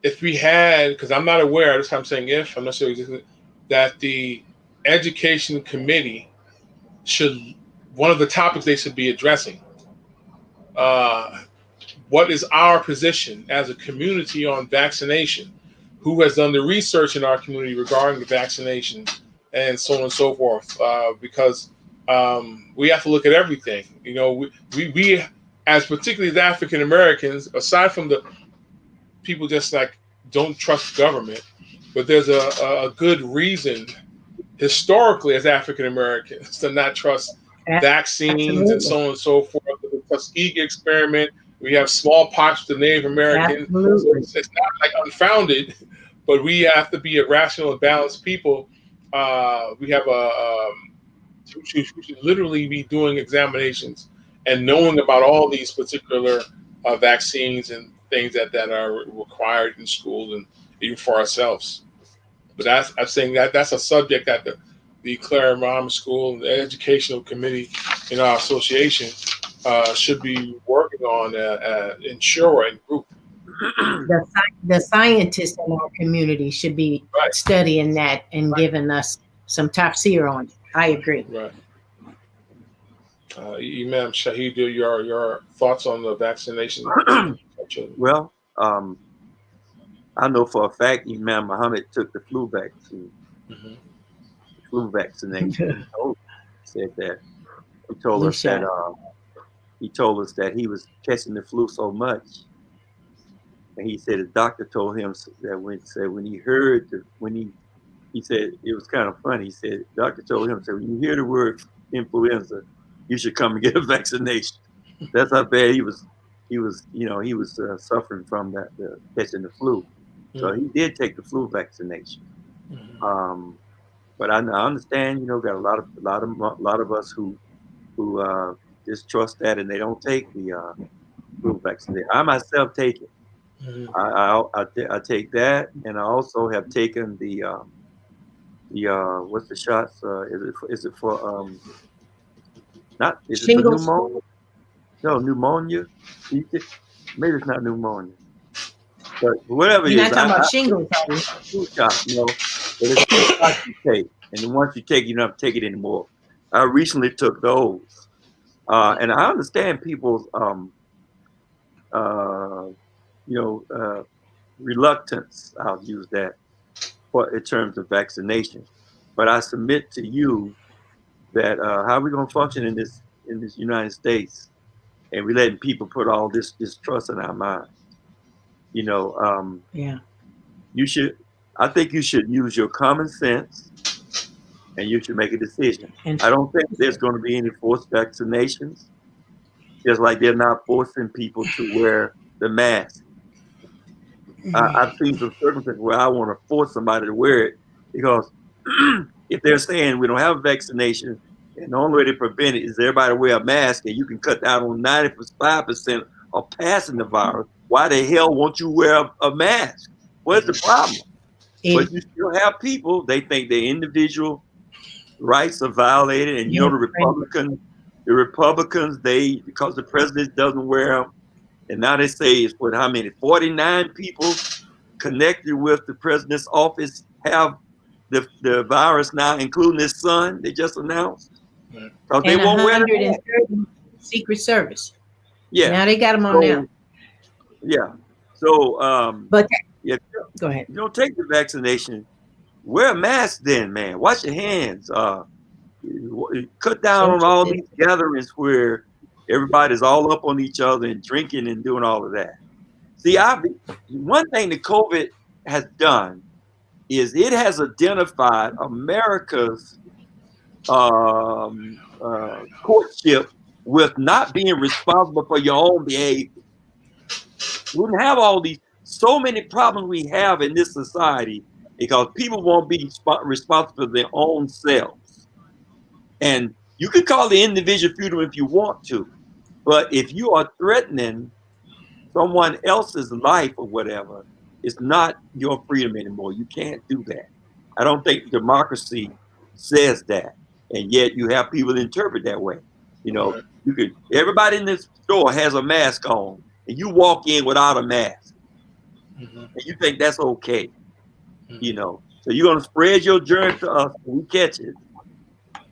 S3: if we had, because I'm not aware, this time I'm saying if, I'm not sure exactly, that the education committee should, one of the topics they should be addressing, what is our position as a community on vaccination? Who has done the research in our community regarding the vaccination and so on and so forth? Because we have to look at everything. You know, we as particularly as African Americans, aside from the people just like don't trust government, but there's a good reason historically as African Americans to not trust vaccines and so on and so forth. The Tuskegee experiment, we have smallpox to Native Americans. So it's not like unfounded, but we have to be a rational and balanced people. We have we should literally be doing examinations and knowing about all these particular vaccines and things that are required in schools even for ourselves. But I'm saying that's a subject that the Clara and Muhammad School and the educational committee in our association should be working on ensure and group.
S6: The scientists in our community should be
S3: Right.
S6: studying that and giving us some top tier on it. I agree.
S3: Right. Imam Shaheed, your thoughts on the vaccination?
S7: Well, I know for a fact Imam Mohammed took the flu vaccine.
S3: Mm-hmm.
S7: Flu vaccination. He said that. He told us that he was catching the flu so much, and he said his doctor told him that when he heard he said it was kind of funny. He said the doctor told him, when you hear the word influenza, you should come and get a vaccination. That's how bad he was suffering from that catching the flu. Mm-hmm. So he did take the flu vaccination. Mm-hmm. But I understand, got a lot of us who distrust that and they don't take the flu vaccination. I myself take it. Mm-hmm. I take that, and I also have taken the what's the shots? Is it for not? Is it for pneumonia? No, pneumonia. Maybe it's not pneumonia, but whatever.
S6: You're not talking about shingles,
S7: flu shot, but it's the shot you take, and once you take it, you don't have to take it anymore. I recently took those, and I understand people's reluctance. I'll use that in terms of vaccination, but I submit to you that how are we going to function in this United States, and we letting people put all this distrust in our minds?
S6: Yeah.
S7: I think you should use your common sense, and you should make a decision. I don't think there's going to be any forced vaccinations, just like they're not forcing people to wear the mask. I've seen some circumstances where I want to force somebody to wear it because if they're saying we don't have a vaccination and the only way to prevent it is everybody wear a mask and you can cut down on 95% of passing the virus, why the hell won't you wear a mask? What's the problem? But you still have people, they think their individual rights are violated, and the Republicans, because the president doesn't wear them, and now they say it's 49 people connected with the president's office have the virus now, including his son. They just announced.
S6: And
S7: they won't wear
S6: them. Secret Service.
S7: Yeah.
S6: Now they got them on now.
S7: Yeah. So,
S6: but
S7: yeah,
S6: go ahead.
S7: You don't take the vaccination. Wear a mask then, man. Wash your hands. Cut down on all these gatherings where everybody's all up on each other and drinking and doing all of that. See, one thing that COVID has done is it has identified America's courtship with not being responsible for your own behavior. We wouldn't have so many problems we have in this society because people won't be responsible for their own selves. And you can call the individual freedom if you want to, but if you are threatening someone else's life or whatever, it's not your freedom anymore. You can't do that. I don't think democracy says that, and yet you have people interpret that way. Everybody in this store has a mask on, and you walk in without a mask, and you think that's okay. So you're gonna spread your germ to us when we catch it,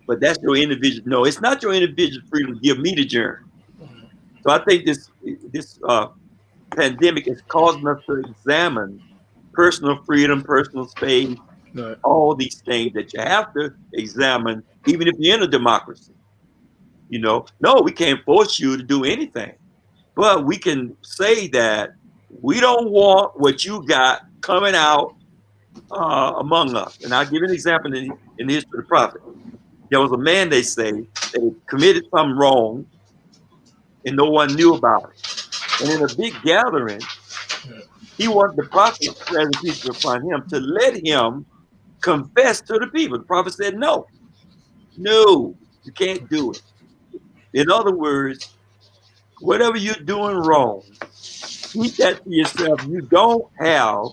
S7: but that's your individual. No, it's not your individual freedom to give me the germ. So I think this pandemic is causing us to examine personal freedom, personal space, all these things that you have to examine, even if you're in a democracy. No, we can't force you to do anything, but we can say that we don't want what you got coming out among us. And I'll give you an example in the history of the prophet. There was a man, they say, that committed something wrong and no one knew about it. And in a big gathering, he wanted the prophet, present peace be upon him, to let him confess to the people. The prophet said, no, you can't do it. In other words, whatever you're doing wrong, keep that to yourself. You don't have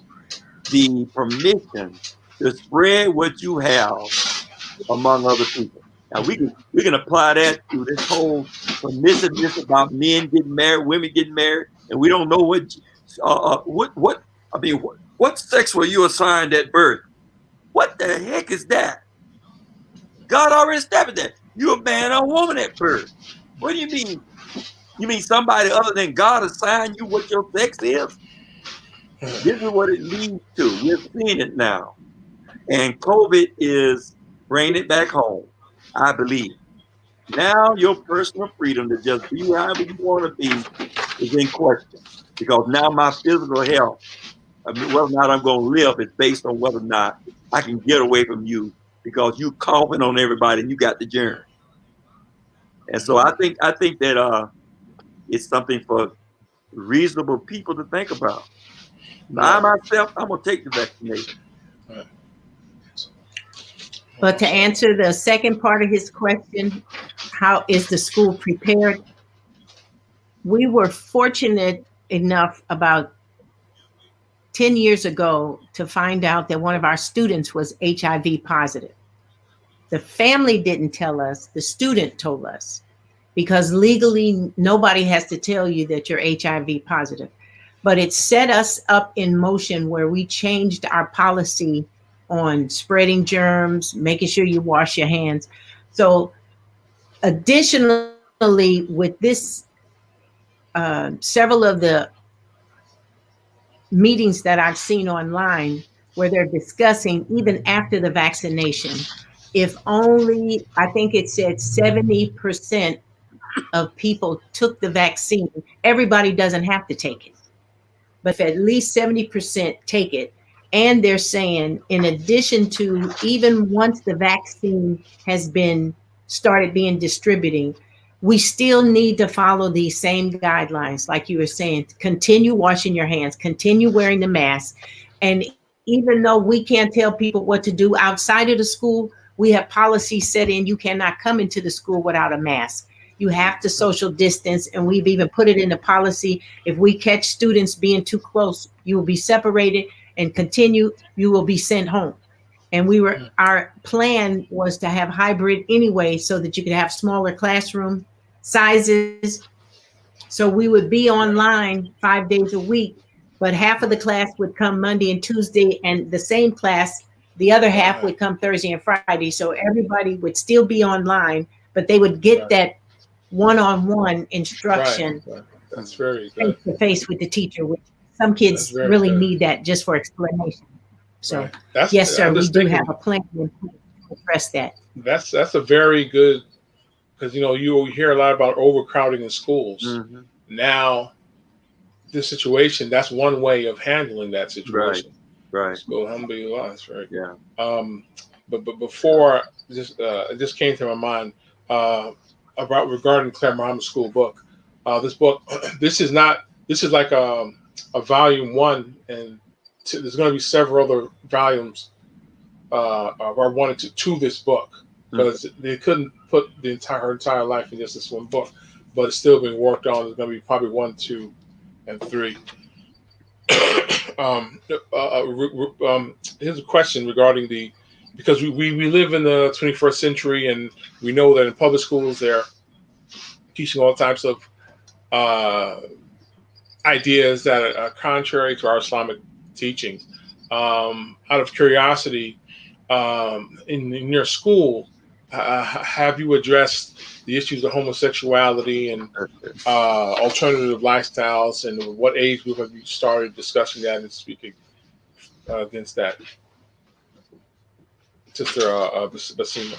S7: the permission to spread what you have among other people. Now we can apply that to this whole permissiveness about men getting married, women getting married, and we don't know what sex were you assigned at birth? What the heck is that? God already established that. You're a man or a woman at birth. What do you mean? You mean somebody other than God assigned you what your sex is? This is what it leads to. We're seeing it now. And COVID is bringing it back home, I believe. Now your personal freedom to just be however you want to be is in question. Because now my physical health, whether or not I'm going to live, is based on whether or not I can get away from you because you coughing on everybody and you got the germ. And so I think that it's something for reasonable people to think about. I myself, I'm going to take the vaccination.
S6: But to answer the second part of his question, how is the school prepared? We were fortunate enough about 10 years ago to find out that one of our students was HIV positive. The family didn't tell us, the student told us, because legally nobody has to tell you that you're HIV positive. But it set us up in motion where we changed our policy on spreading germs, making sure you wash your hands. So additionally, with this, several of the meetings that I've seen online where they're discussing even after the vaccination, if only, I think it said 70% of people took the vaccine, everybody doesn't have to take it. But if at least 70% take it, and they're saying, in addition to even once the vaccine has been started being distributed, we still need to follow these same guidelines. Like you were saying, continue washing your hands, continue wearing the mask. And even though we can't tell people what to do outside of the school, we have policies set in. You cannot come into the school without a mask. You have to social distance, and we've even put it in the policy. If we catch students being too close, you will be separated and continue, you will be sent home. And our plan was to have hybrid anyway, so that you could have smaller classroom sizes. So we would be online 5 days a week, but half of the class would come Monday and Tuesday, and the same class, the other half would come Thursday and Friday. So everybody would still be online, but they would get that one-on-one instruction.
S3: Right. That's very good.
S6: Face to face with the teacher. Some kids really need that just for explanation. So yes, sir, we do have a plan in place to address that.
S3: That's a very good, because you hear a lot about overcrowding in schools. Mm-hmm. Now, this situation, that's one way of handling that situation. Right. So alhamdulillah, that's very good. Yeah. But before it just came to my mind regarding Clara Muhammad's school book. This book, this is like a volume 1, and there's going to be several other volumes or 1 or 2 to this book, because they couldn't put her entire life in just this one book, but it's still being worked on. There's going to be probably 1, 2, and 3. Here's a question regarding because we live in the 21st century, and we know that in public schools they're teaching all types of ideas that are contrary to our Islamic teachings. Out of curiosity, in your school, have you addressed the issues of homosexuality and alternative lifestyles, and what age group have you started discussing that and speaking against that? Sister Basimah.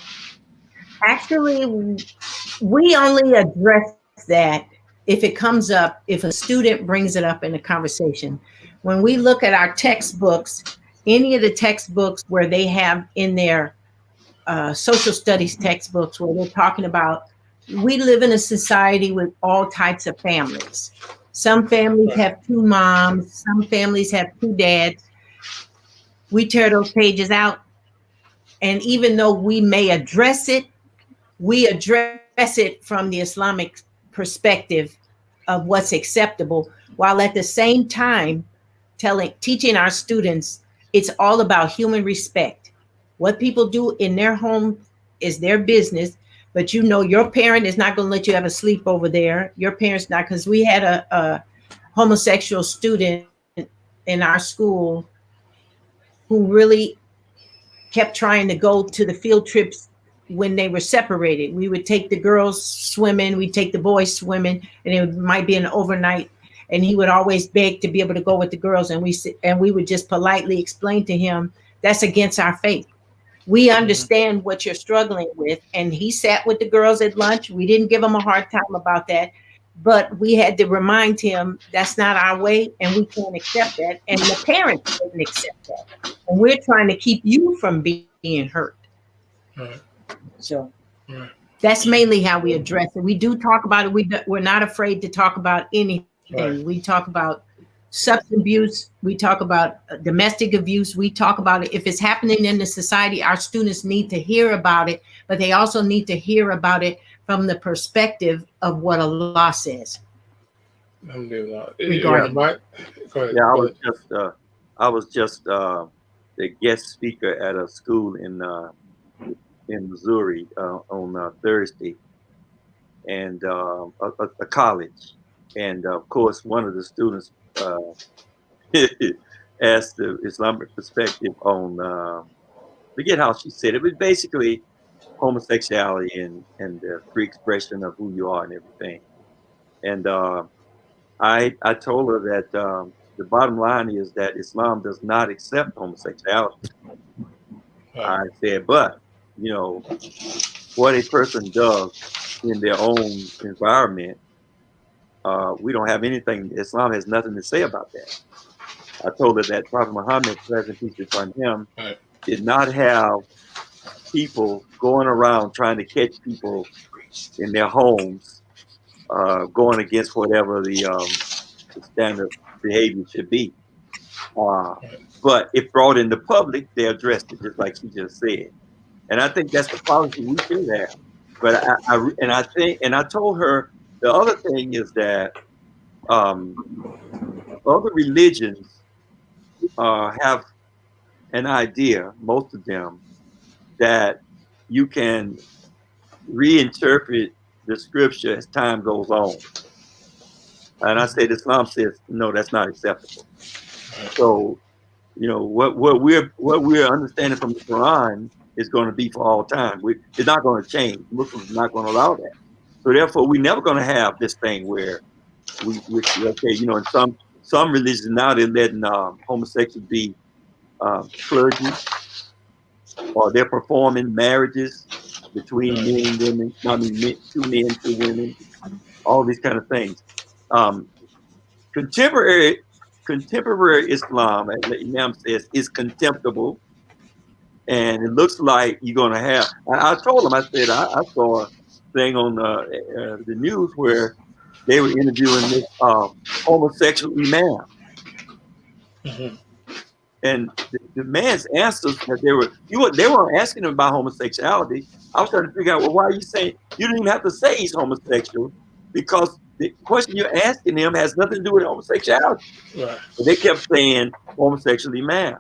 S6: Actually, we only address that if it comes up, if a student brings it up in a conversation. When we look at our textbooks, any of the textbooks where they have in their social studies textbooks where they're talking about, we live in a society with all types of families. Some families have 2 moms, some families have 2 dads. We tear those pages out. And even though we may address it, we address it from the Islamic perspective of what's acceptable, while at the same time teaching our students It's all about human respect. What people do in their home is their business, but you know your parent is not going to let you have a sleepover there. Your parent's not, because we had a homosexual student in our school who really kept trying to go to the field trips when they were separated. We would take the girls swimming, we'd take the boys swimming, and it might be an overnight. And he would always beg to be able to go with the girls. And we would just politely explain to him, that's against our faith. We understand what you're struggling with. And he sat with the girls at lunch. We didn't give him a hard time about that. But we had to remind him that's not our way and we can't accept that. And the parents didn't accept that. And we're trying to keep you from being hurt.
S3: Right.
S6: So
S3: right.
S6: That's mainly how we address it. We do talk about it. We're not afraid to talk about anything. Right. We talk about substance abuse. We talk about domestic abuse. We talk about it. If it's happening in the society, our students need to hear about it, but they also need to hear about it from the perspective of what Allah says.
S3: Go ahead.
S7: Yeah, I was just the guest speaker at a school in Missouri on Thursday, and a college. And of course, one of the students asked the Islamic perspective on, forget how she said it, but basically homosexuality and the free expression of who you are and everything. And I told her that the bottom line is that Islam does not accept homosexuality. I said, but you know, what a person does in their own environment, we don't have anything. Islam has nothing to say about that. I told her that Prophet Mohammed, present peace be upon him, did not have people going around trying to catch people in their homes, going against whatever the standard behavior should be. But if brought into public, they addressed it just like she just said. And I think that's the policy we should have. But I told her the other thing is that other religions have an idea, most of them, that you can reinterpret the scripture as time goes on. And I said Islam says no, that's not acceptable. So, you know, what we're understanding from the Quran is going to be for all time. It's not going to change. Muslims are not going to allow that. So therefore, we're never going to have this thing where okay, you know, in some religions now they're letting homosexuals be clergy, or they're performing marriages between men and women. I mean, 2 men, 2 women, all these kind of things. Contemporary Islam, as the Imam says, is contemptible, and it looks like you're going to have. I told him, I said, I saw a thing on the news where they were interviewing this homosexual Imam. And the man's answers that they weren't asking him about homosexuality. I was trying to figure out, well, why are you saying you didn't even have to say he's homosexual, because the question you're asking him has nothing to do with homosexuality. Right. But they kept saying homosexual Imam.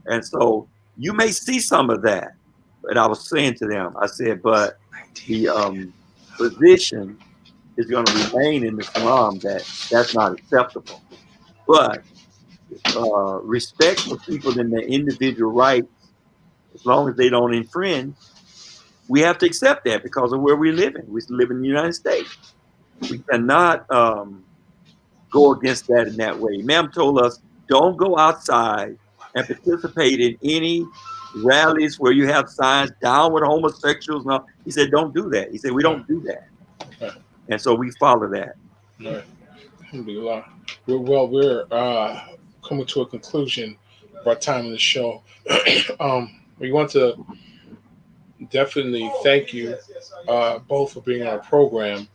S7: And so you may see some of that. But I was saying to them, I said, but the position is going to remain in Islam that's not acceptable. But respect for people and their individual rights, as long as they don't infringe, we have to accept that because of where we're living. We live in the United States. We cannot go against that in that way. Imam told us, don't go outside and participate in any rallies where you have signs down with homosexuals. No, he said, don't do that. He said, we don't do that. Right. And so we follow that.
S3: Right. We're coming to a conclusion of our time in the show. We want to definitely thank you both for being on our program.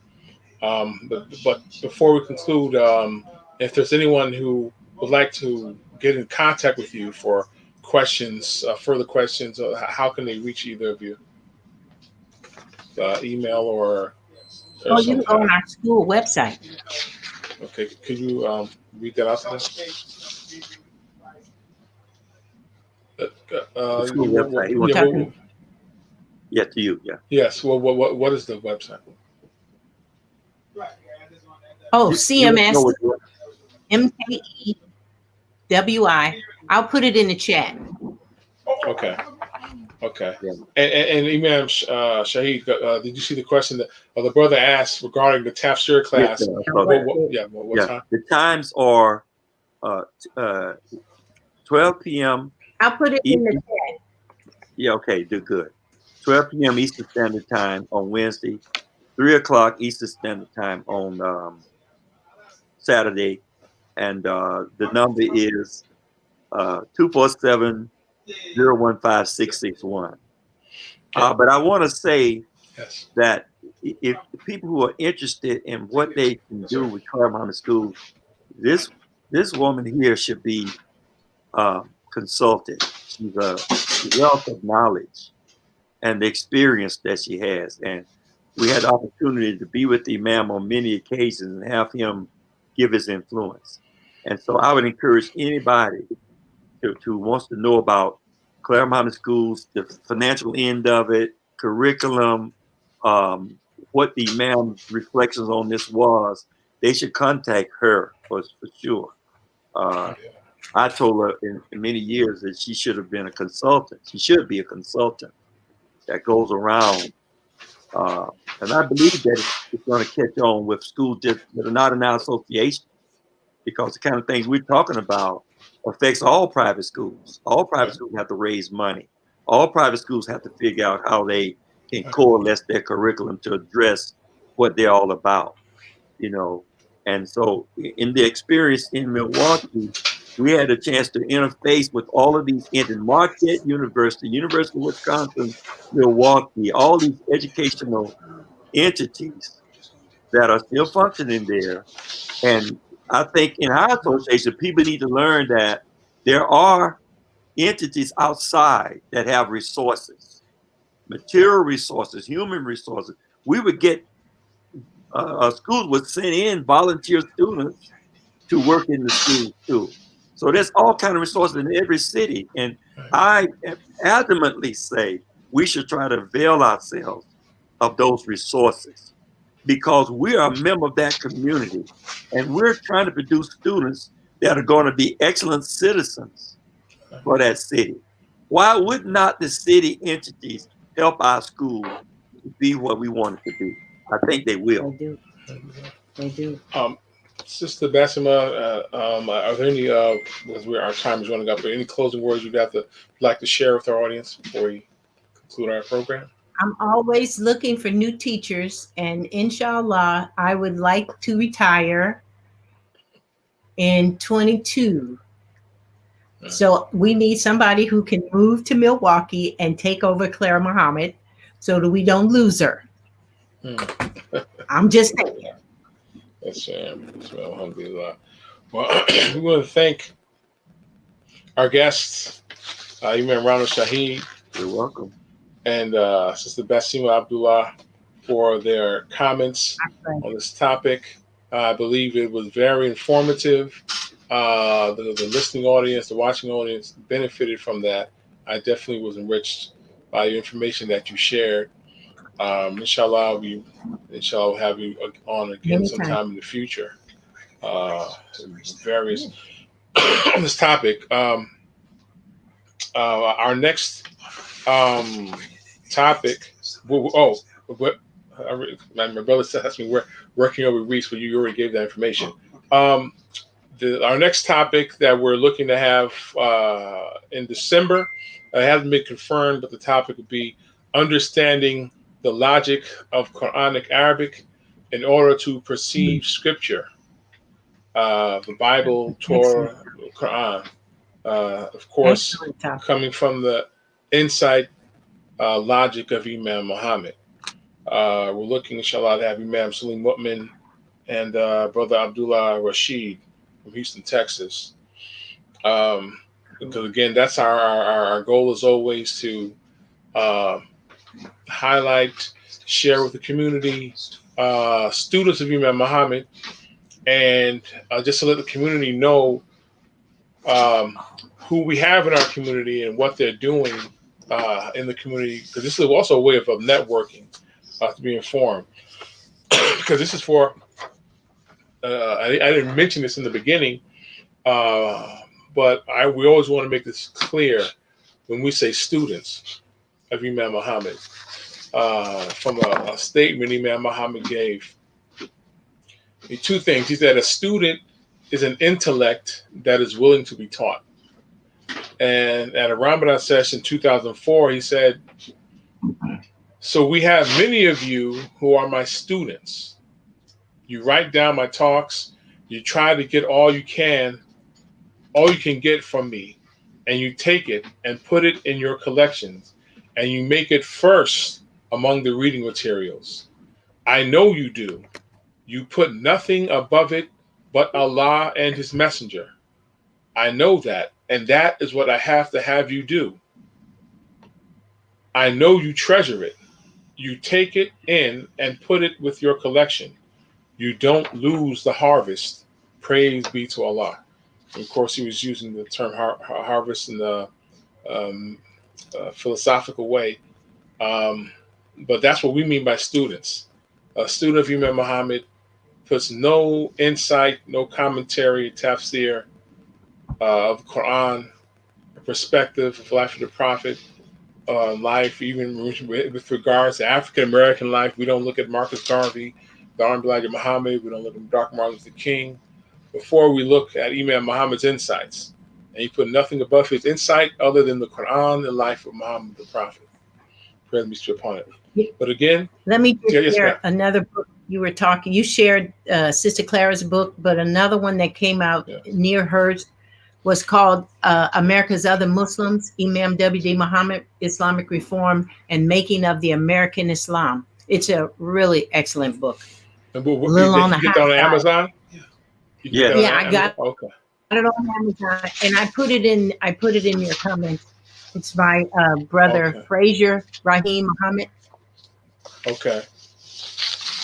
S3: But before we conclude, if there's anyone who would like to get in contact with you for questions, further questions, how can they reach either of you? Email or
S6: you can go on our school website.
S3: Okay, could you read that out to us?
S7: The school website. He wants to you. Yeah.
S3: Yes. Well, what is the website?
S6: Oh, CMS MKEWI. I'll put it in the chat.
S3: Okay.
S7: Yeah.
S3: And Imam Shaheed, did you see the question that the brother asked regarding the tafsir class?
S7: Yes,
S3: What time?
S7: The times are 12 p.m.
S6: I'll put it in the chat.
S7: Yeah, okay, do good. 12 p.m. Eastern Standard Time on Wednesday, 3 o'clock Eastern Standard Time on Saturday, and the number is 247-015-661. But I want to say that if people who are interested in what they can do with Clara Muhammad School, this woman here should be consulted. She's a wealth of knowledge and the experience that she has. And we had the opportunity to be with the Imam on many occasions and have him give his influence. And so I would encourage anybody who wants to know about Clara Muhammad Schools, the financial end of it, curriculum, what the Imam's reflections on this was, they should contact her for sure. I told her in many years that she should have been a consultant. She should be a consultant that goes around. And I believe that it's going to catch on with schools that are not in our association, because the kind of things we're talking about affects all private schools. All private schools have to raise money. All private schools have to figure out how they can coalesce their curriculum to address what they're all about, you know. And so in the experience in Milwaukee, we had a chance to interface with all of these entities, Marquette University, University of Wisconsin, Milwaukee, all these educational entities that are still functioning there. And I think in our association, people need to learn that there are entities outside that have resources, material resources, human resources. We would get, schools would send in volunteer students to work in the schools too. So there's all kinds of resources in every city. And I adamantly say we should try to avail ourselves of those resources, because we are a member of that community and we're trying to produce students that are going to be excellent citizens for that city. Why would not the city entities help our school to be what we want it to be? I think they will.
S6: They do.
S3: Sister Basimah, are there any, because our time is running up, any closing words you'd like to share with our audience before we conclude our program?
S6: I'm always looking for new teachers, and inshallah, I would like to retire in 22. So we need somebody who can move to Milwaukee and take over Clara Muhammad so that we don't lose her. I'm just saying.
S3: Yes, alhamdulillah. Well, we want to thank our guests, Imam Ronald Shaheed.
S7: You're welcome.
S3: And Sister Basimah Abdullah for their comments on this topic. I believe it was very informative. The listening audience, the watching audience benefited from that. I definitely was enriched by the information that you shared. Inshallah, we'll have you on again sometime in the future. Various on this topic. Our next topic. My brother asked me, we're working over Reese, but you already gave that information. Our next topic that we're looking to have in December, it hasn't been confirmed, but the topic would be understanding the logic of Quranic Arabic in order to perceive Scripture, the Bible, Torah, Quran, of course, coming from the insight logic of Imam Muhammad. We're looking, inshallah, to have Imam Salim Mu'min and Brother Abdullah Rashid from Houston, Texas. Because again, that's our goal is always to highlight, share with the community, students of Imam Muhammad, and just to let the community know who we have in our community and what they're doing in the community, because this is also a way of networking, to be informed. Because this is for, I didn't mention this in the beginning, but we always want to make this clear when we say students of Imam Muhammad. From a statement Imam Muhammad gave. Two things. He said a student is an intellect that is willing to be taught. And at a Ramadan session 2004, he said, so we have many of you who are my students. You write down my talks. You try to get all you can get from me. And you take it and put it in your collections. And you make it first among the reading materials. I know you do. You put nothing above it but Allah and His Messenger. I know that, and that is what I have to have you do. I know you treasure it. You take it in and put it with your collection. You don't lose the harvest. Praise be to Allah. And of course, he was using the term harvest in the philosophical way. But that's what we mean by students. A student of Imam Muhammad puts no insight, no commentary, tafsir of the Quran, a perspective of life of the Prophet, life, even with regards to African American life. We don't look at Marcus Garvey, the Honorable Elijah Muhammad. We don't look at Dr. Martin Luther King before we look at Imam Muhammad's insights. And he put nothing above his insight other than the Quran, the life of Muhammad the Prophet. Praise be upon it. But again,
S6: let me just share another book. You were talking, you shared Sister Clara's book, but another one that came out near hers was called America's Other Muslims, Imam W.D. Muhammad, Islamic Reform and Making of the American Islam. It's a really excellent book.
S3: And did you get that on Amazon?
S6: Yeah, I got it on Amazon, and I put it in your comments. It's by brother Frazier Raheem Muhammad.
S3: Okay.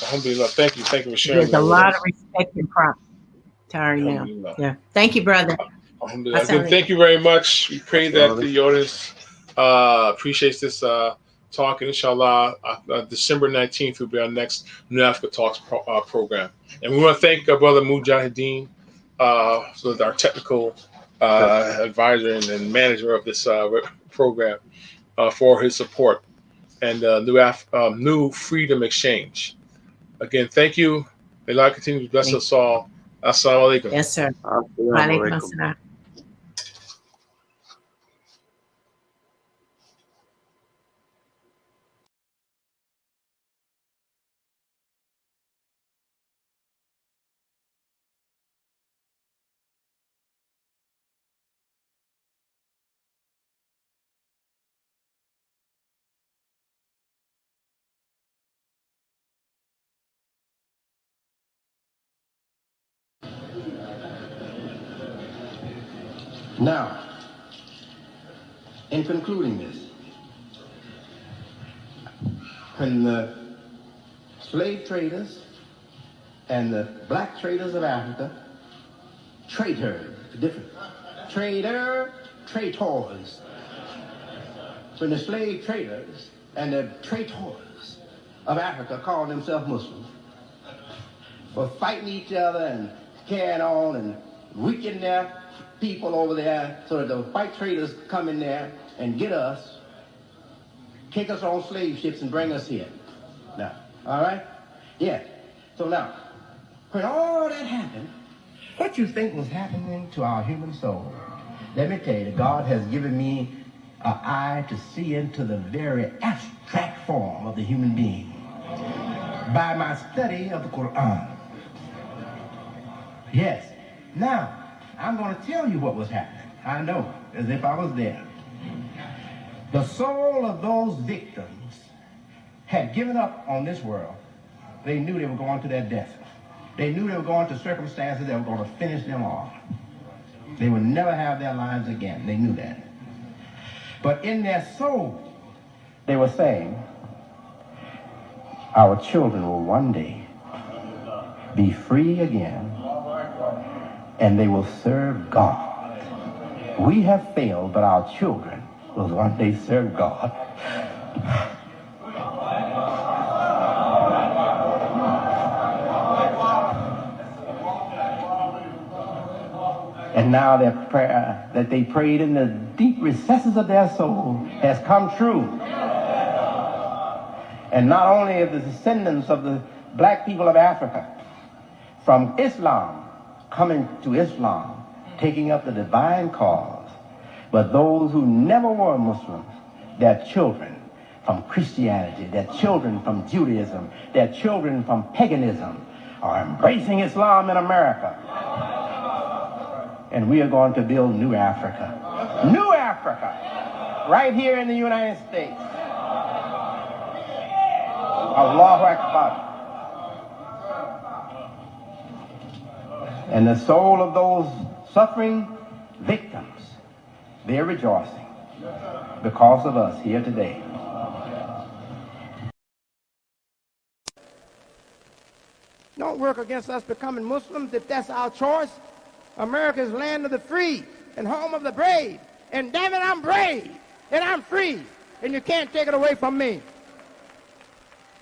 S3: Alhamdulillah. Thank you for sharing.
S6: There's a lot of respect and props to her now. Yeah. Thank you, brother.
S3: Alhamdulillah. Again, thank you very much. We pray that the audience appreciates this talk, and inshallah, December 19th will be our next New Africa Talks program. And we want to thank our brother Mujahideen, so our technical advisor and manager of this program, for his support and New Freedom Exchange. Again, thank you. May Allah continue to bless us all. Assalamu alaikum.
S6: Yes, sir. Wa alaikum assalam.
S1: Now, in concluding this, when the slave traders and the black traders of Africa, traitors, different, traitors, when the slave traders and the traitors of Africa called themselves Muslims, were fighting each other and carrying on and weakening their people over there so that the white traders come in there and get us, take us on slave ships and bring us here. Now, all right? Yeah. So now, when all that happened, what you think was happening to our human soul? Let me tell you, God has given me an eye to see into the very abstract form of the human being by my study of the Quran. Yes. Now, I'm going to tell you what was happening. I know, as if I was there. The soul of those victims had given up on this world. They knew they were going to their death. They knew they were going to circumstances that were going to finish them off. They would never have their lives again. They knew that. But in their soul, they were saying, our children will one day be free again, and they will serve God. We have failed, but our children will one day serve God. And now their prayer that they prayed in the deep recesses of their soul has come true. And not only of the descendants of the black people of Africa, from Islam coming to Islam, taking up the divine cause, but those who never were Muslims, their children from Christianity, their children from Judaism, their children from paganism are embracing Islam in America. And we are going to build new Africa. New Africa, right here in the United States. Allahu Akbar. And the soul of those suffering victims, they're rejoicing because of us here today.
S2: Don't work against us becoming Muslims if that's our choice. America is land of the free and home of the brave. And damn it, I'm brave and I'm free. And you can't take it away from me.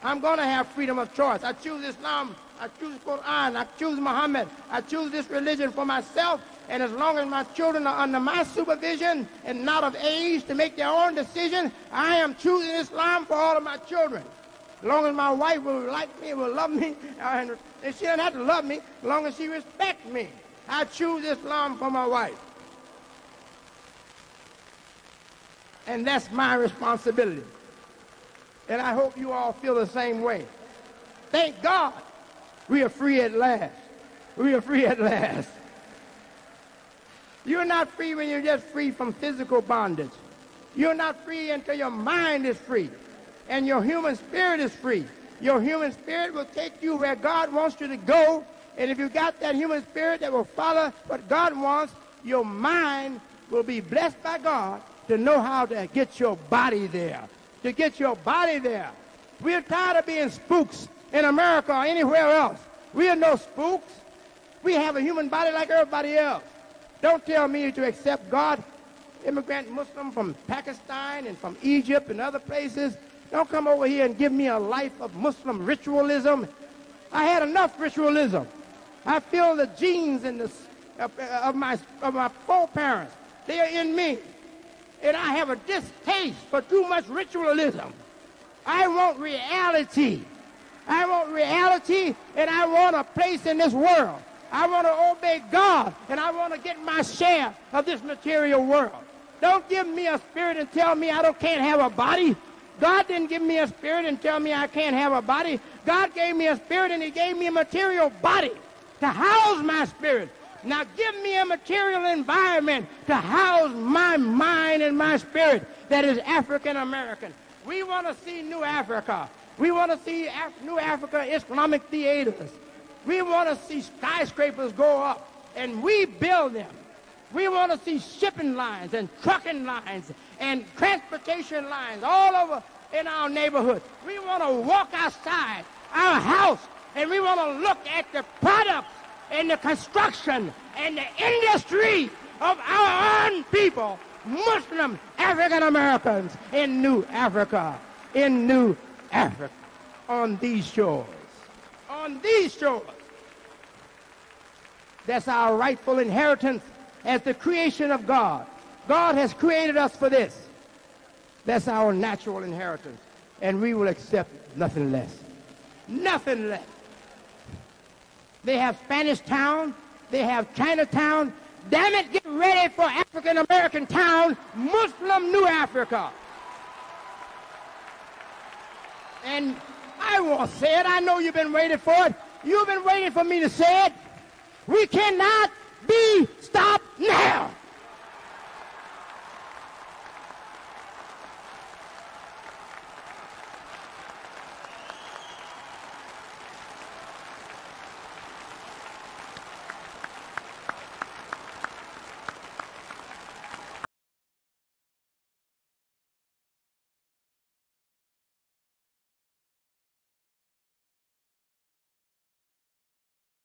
S2: I'm going to have freedom of choice. I choose Islam. I choose Quran. I choose Mohammed. I choose this religion for myself. And as long as my children are under my supervision and not of age to make their own decision, I am choosing Islam for all of my children. As long as my wife will like me, will love me, and she doesn't have to love me, as long as she respects me. I choose Islam for my wife. And that's my responsibility. And I hope you all feel the same way. Thank God we are free at last. We are free at last. You're not free when you're just free from physical bondage. You're not free until your mind is free and your human spirit is free. Your human spirit will take you where God wants you to go. And if you got that human spirit that will follow what God wants, your mind will be blessed by God to know how to get your body there. To get your body there. We're tired of being spooks in America or anywhere else. We are no spooks. We have a human body like everybody else. Don't tell me to accept God, immigrant Muslim from Pakistan and from Egypt and other places. Don't come over here and give me a life of Muslim ritualism. I had enough ritualism. I feel the genes in the, of my foreparents. They are in me. And I have a distaste for too much ritualism. I want reality. I want reality, and I want a place in this world. I want to obey God, and I want to get my share of this material world. Don't give me a spirit and tell me I can't have a body. God didn't give me a spirit and tell me I can't have a body. God gave me a spirit, and he gave me a material body to house my spirit. Now give me a material environment to house my mind and my spirit that is African American. We want to see New Africa. We want to see New Africa Islamic theaters. We want to see skyscrapers go up, and we build them. We want to see shipping lines and trucking lines and transportation lines all over in our neighborhood. We want to walk outside our house, and we want to look at the products and the construction and the industry of our own people, Muslim African Americans in New Africa, on these shores. On these shores. That's our rightful inheritance as the creation of God. God has created us for this. That's our natural inheritance. And we will accept nothing less. Nothing less. They have Spanish Town. They have Chinatown. Damn it, get ready for African American Town, Muslim New Africa. And I won't say it. I know you've been waiting for it. You've been waiting for me to say it. We cannot be stopped now.